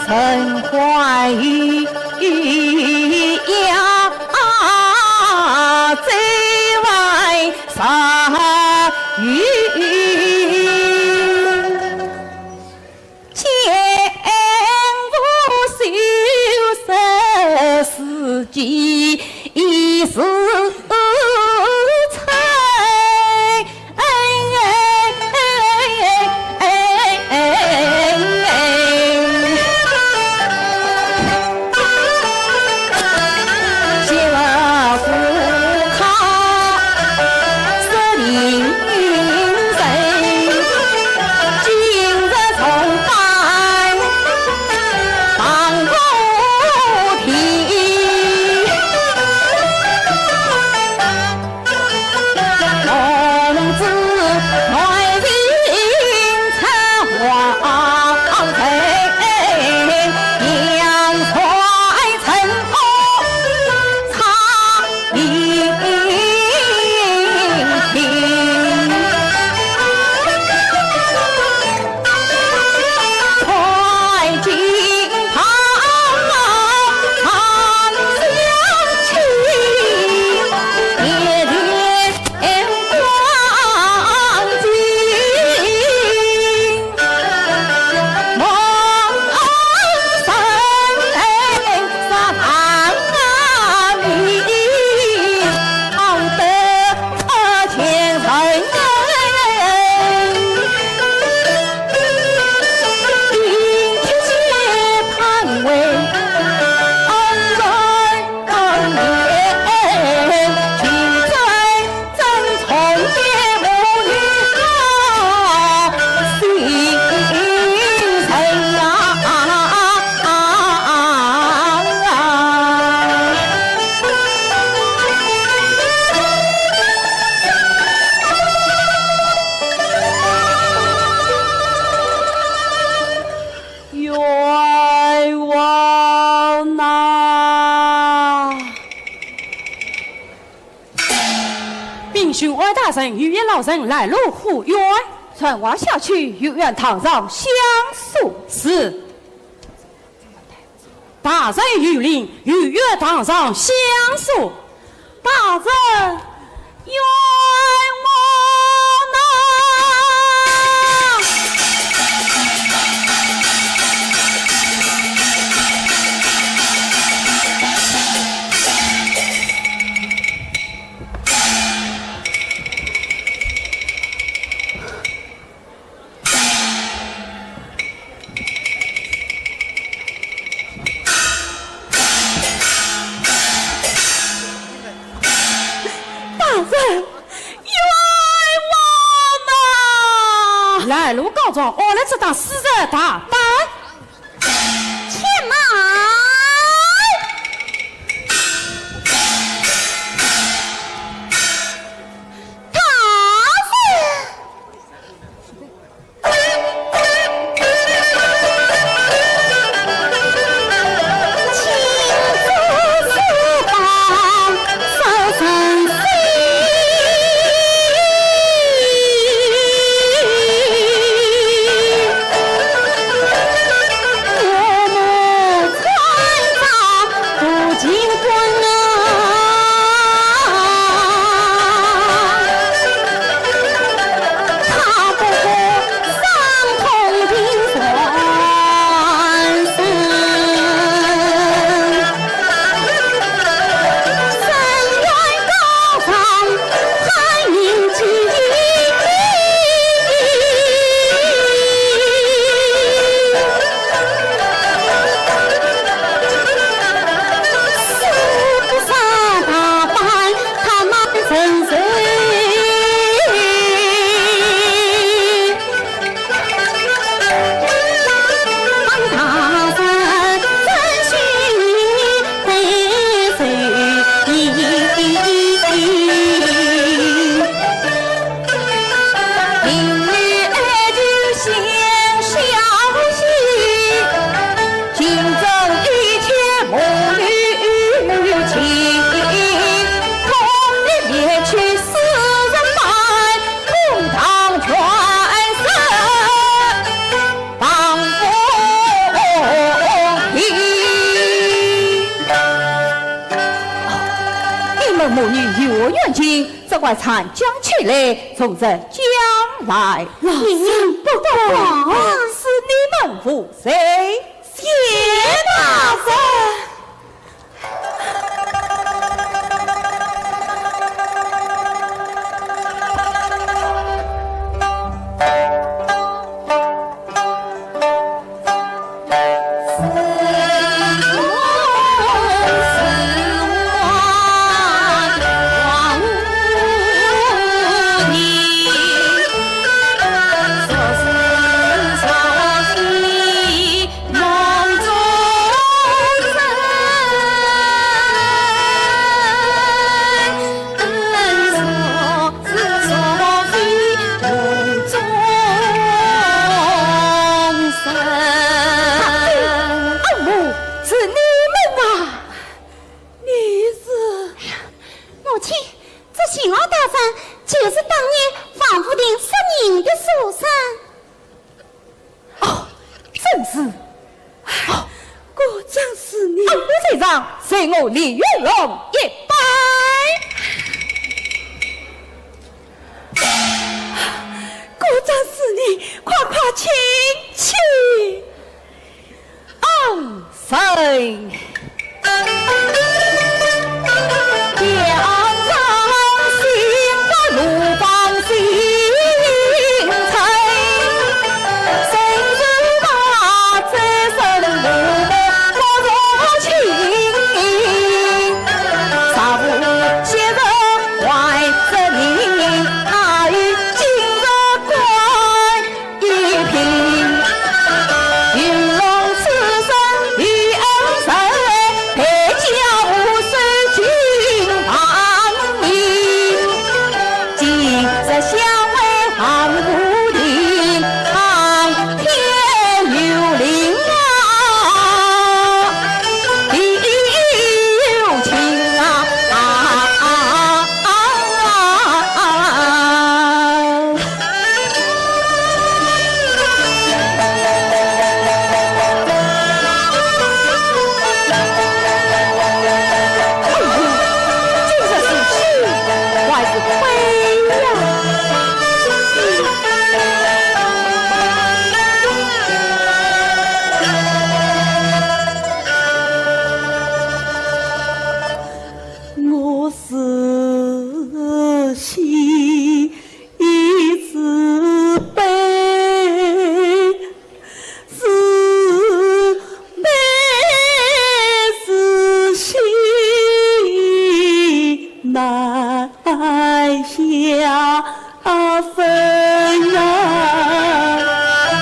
身怀玉呀，贼外杀玉，见我修身事迹已是巡外大神御苑老人来入虎院，传话下去，御苑堂上相诉。是。大人御令，御苑堂上相诉。大人冤枉呐！装，我来这当死人大班。且慢。这块长江去来，从这将来，你们不懂，是你们负谁？谢大人。随我李元龙一拜，果真是你，快快请起。谁？难下分啊！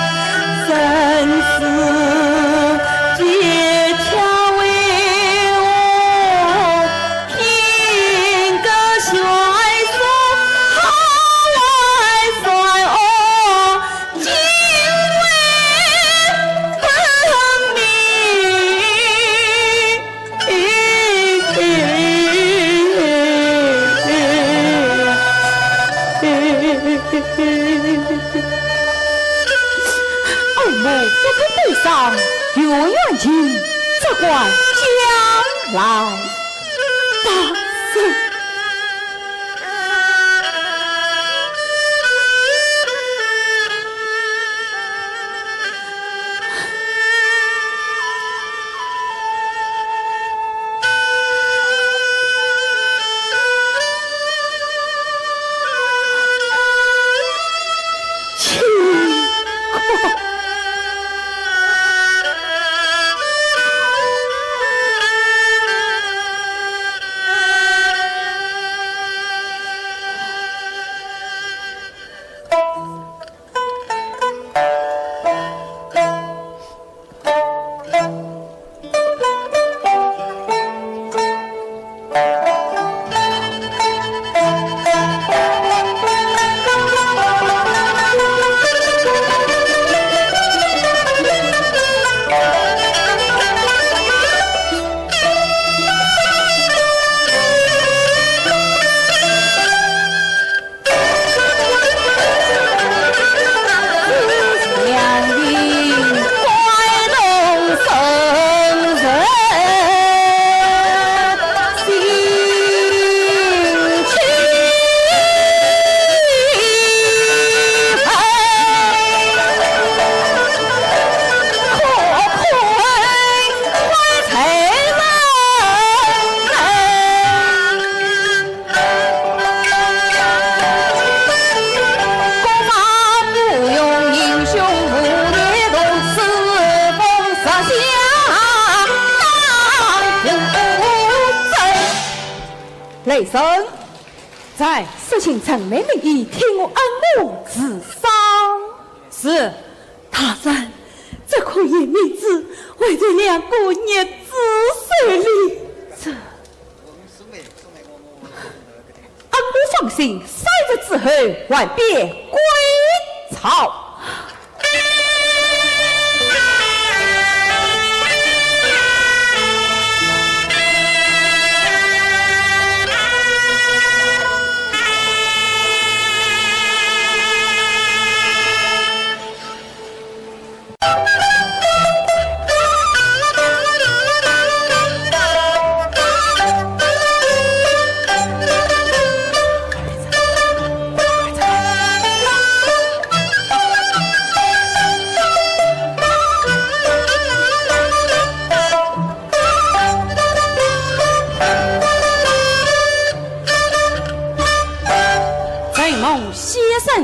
情责怪将来。大圣，雷神，在事情城内名义听我恩母自伤。是，大人，这可言明子为对两个孽子随礼。这，恩母放心，3日之后万变归朝。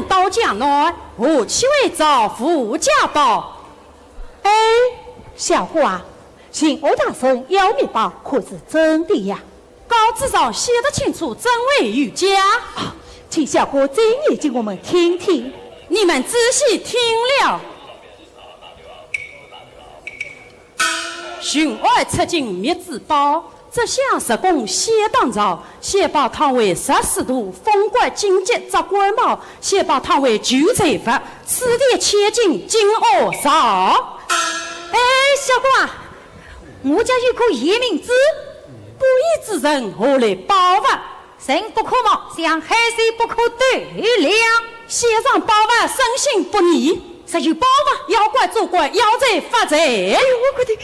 到江南，何其为造富家宝？哎，小伙啊，请欧大生要面包，可是真的呀？稿子上写得清楚，真为御家。请小伙睁眼睛我们听听。你们仔细听了。寻外出境灭子宝，这项实供写当朝，写报汤为14度，封官荆棘执官帽，写报汤为旧罪法，此地切进金额少。哎，小伙啊，我家有颗夜明珠，不义之人何来包法？人不可貌相，海水不可斗量。写上包法，生性不义，这就包法，妖怪作怪，妖贼发财。哎，我觉得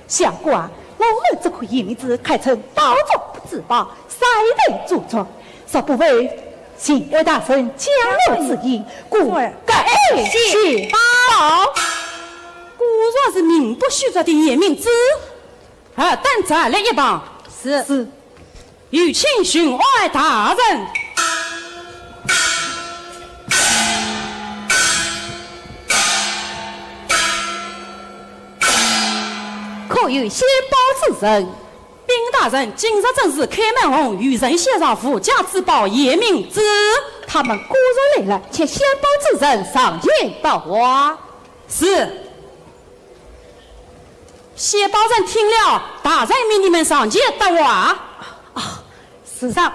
小伙啊，我们这颗夜明珠开成包装不自包，塞内注装，少不为请欧大生将我之意，故而感谢包。果然是名不虚传的夜明珠。但再来一棒。是。有请巡外大人。可有先包之人？禀大人，今日正是开门红，与人献上富家之宝夜明珠。他们果然来了，且先包之人上前报话。是。谢包人听了，大人命你们上前答话。是上，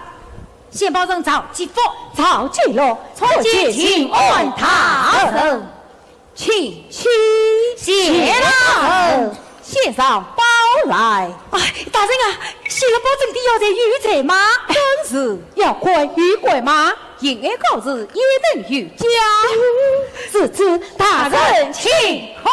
谢包人召吉福，召见了，参见请安大人，请谢大人。献上包来。哎，大人啊，谢了包真的要在御财吗？真是要怪御怪吗？应该告知也能御家。自知大人请看。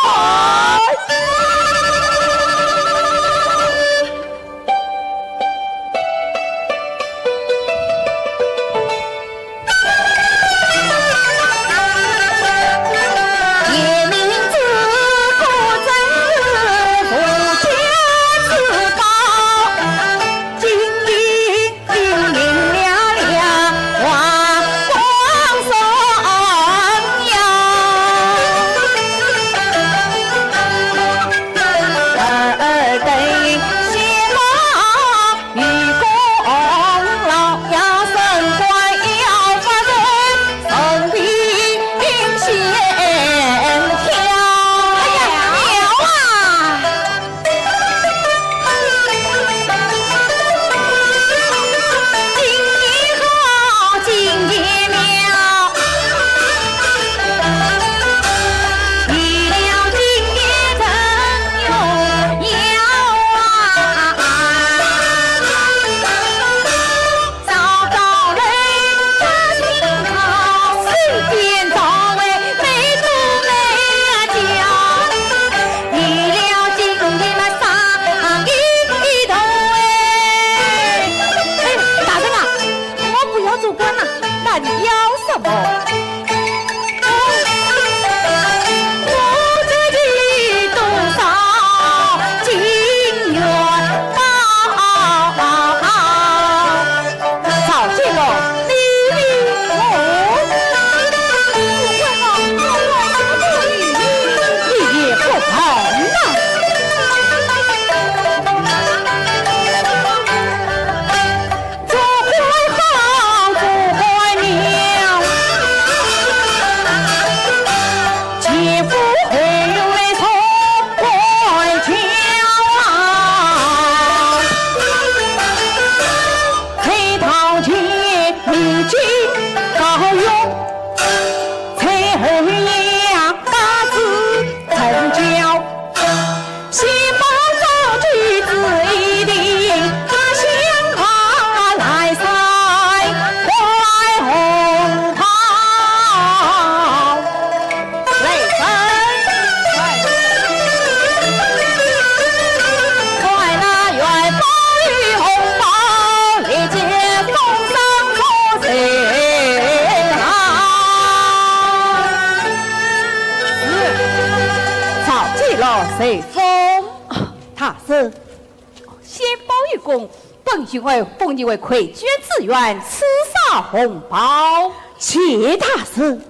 公，本君为奉你为馈捐之愿，赐上红包。谢大圣。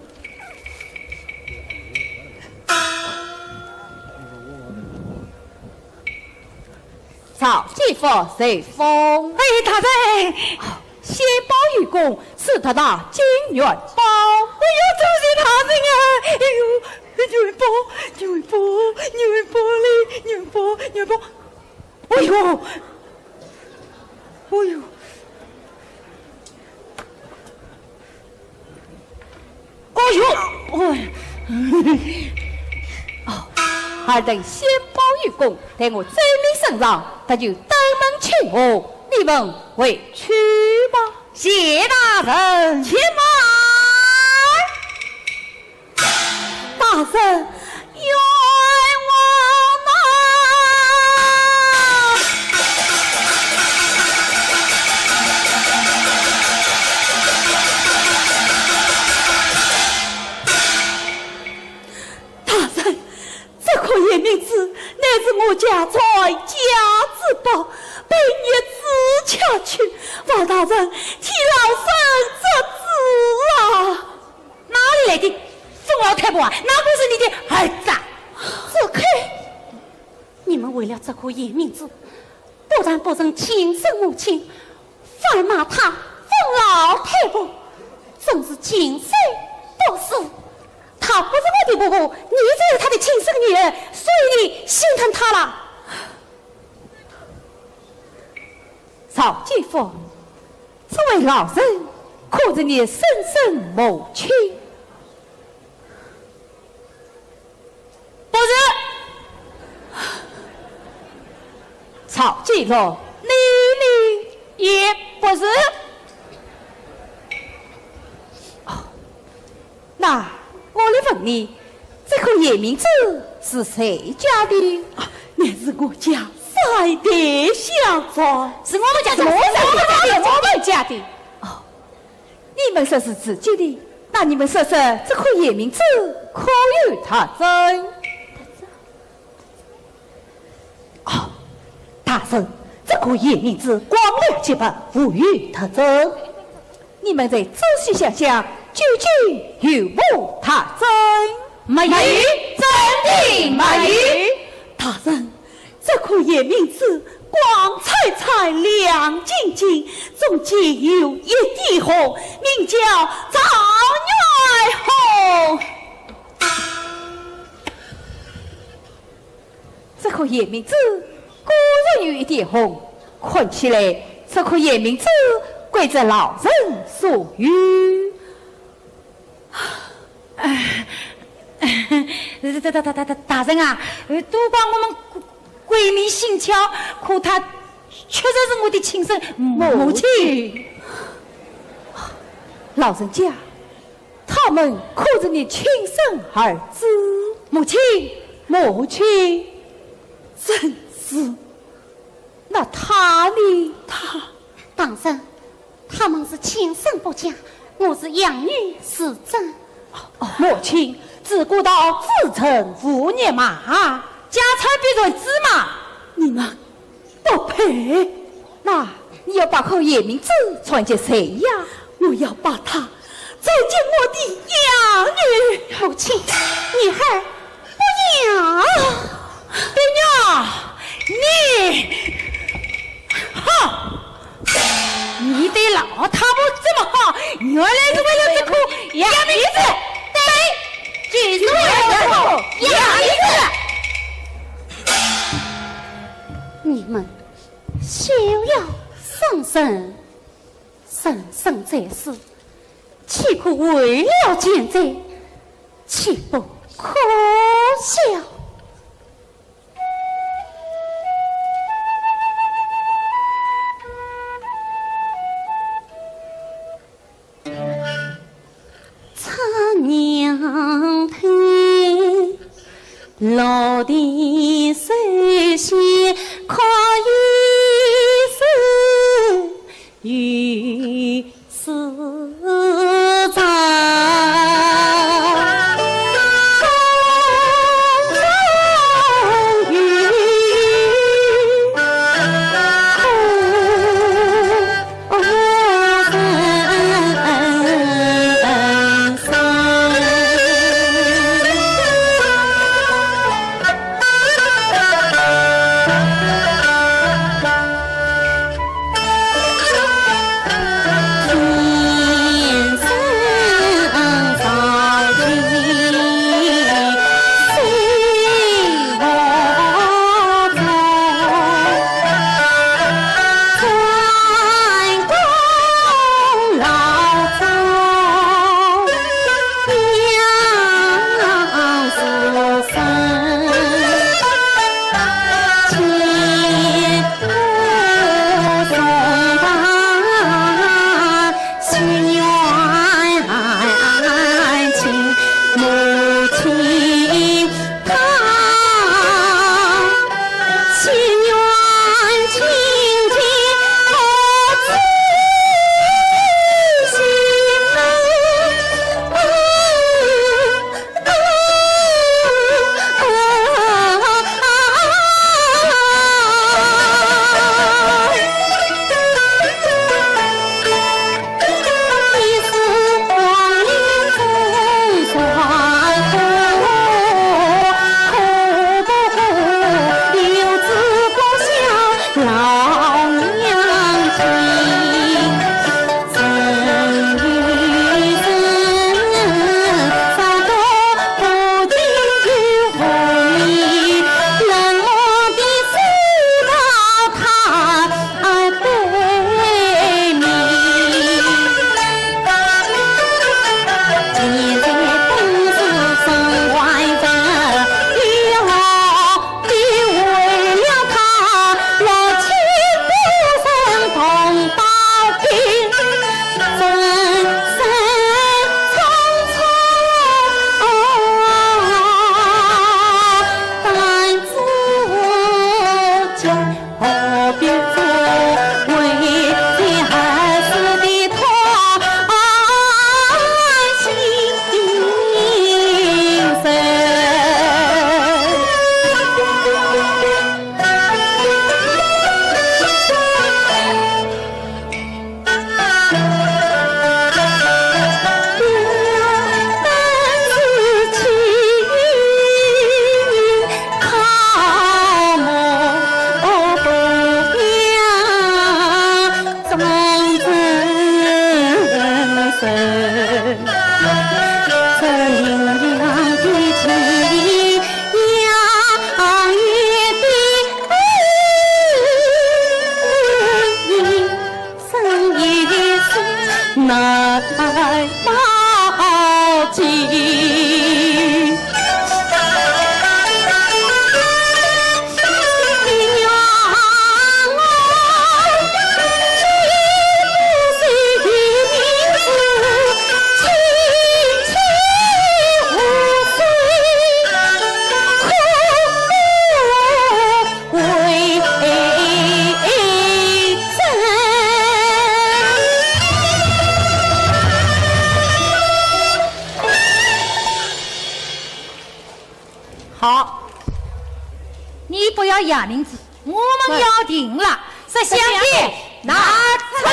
曹继福随风。哎，大人，先报于公，赐他那金元宝。哎呦，周谢大人啊！哎呦，元宝，元宝，元宝嘞，元宝，元宝。哎呦，哎呦。哎呦，哦，尔等先报于公，待我真理身上，他就登门请我，你们回去吧。谢大人，且慢，大人冤枉啊！大人，这颗夜明珠乃是我家在家之宝，被你自抢去，王大人替老身责之啊！哪里来的宋老太婆啊？哪个是你的儿子啊？走开！你们为了这颗夜明珠，不但不认亲生母亲，反而骂她疯老太婆，真是今生不死。她不是我的婆婆，你才是她的亲生女儿，所以你心疼她了。曹继福，这位老人可是你的生身母亲？不是。曹继福，你也不是。那我来问你，这颗夜明珠是谁家的？乃是我家三代相传，是我们家的，我们家的。哦，你们说是自己的，那你们说说这颗夜明珠可有特征？哦，大人，这颗夜明珠光亮洁白，无与特征。你们再仔细想想，究竟有无特征？没有，真的没有。大人，这颗夜明珠光彩彩，亮晶晶，中间有一滴红，名叫赵元红。这颗夜明珠果然有一点红，看起来这颗夜明珠归这老人所有。大人啊，都怪我们鬼迷心窍，可他确实是我的亲生母亲。老人家，他们可是你亲生儿子？母亲，母亲，真是。那他呢？他当然，他们是亲生不假，我是养女是真。母亲自古道自称妇孽马，家产必作芝麻，你们不配。那你要把颗夜明珠传给谁呀？我要把它走进我的养女。母亲，女儿不要。爹娘，你，哼！你对老太婆这么好，原来是为了这颗夜明珠。对，就是为了这颗夜明珠。你们休要上身，生生在世，岂可为了减灾，岂不可笑？娘胎老的水仙可与世长，风雨毛巾。好，你不要压名字，我们要定了，是香烟拿出来。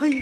哎呀！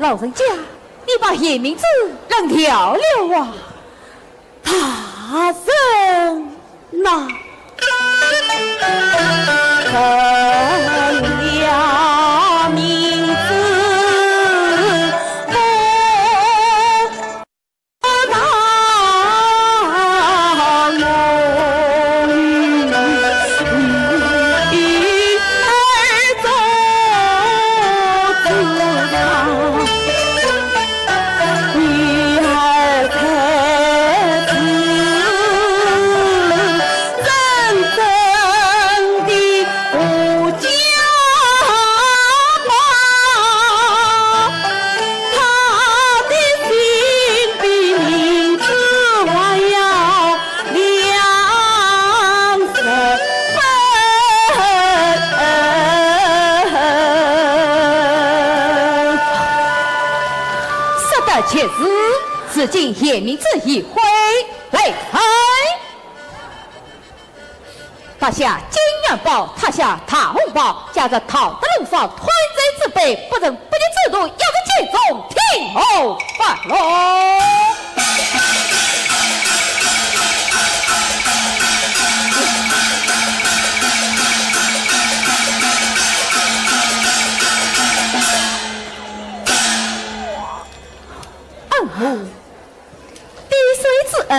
老人家，你把叶明子让掉了啊！大人呐，认了名字不到且知此经叶明子一回来开，打下金元宝，踏下大红包，夹着讨的龙房，团结之辈，不能不念制度，要人剑中听候发落。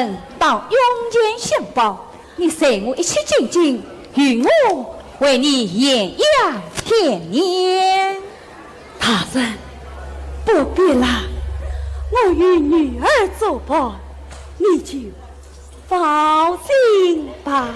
人当永远相报。你随我一起进京，与我为你延养天年。大人不必了，我与女儿作伴，你就放心吧。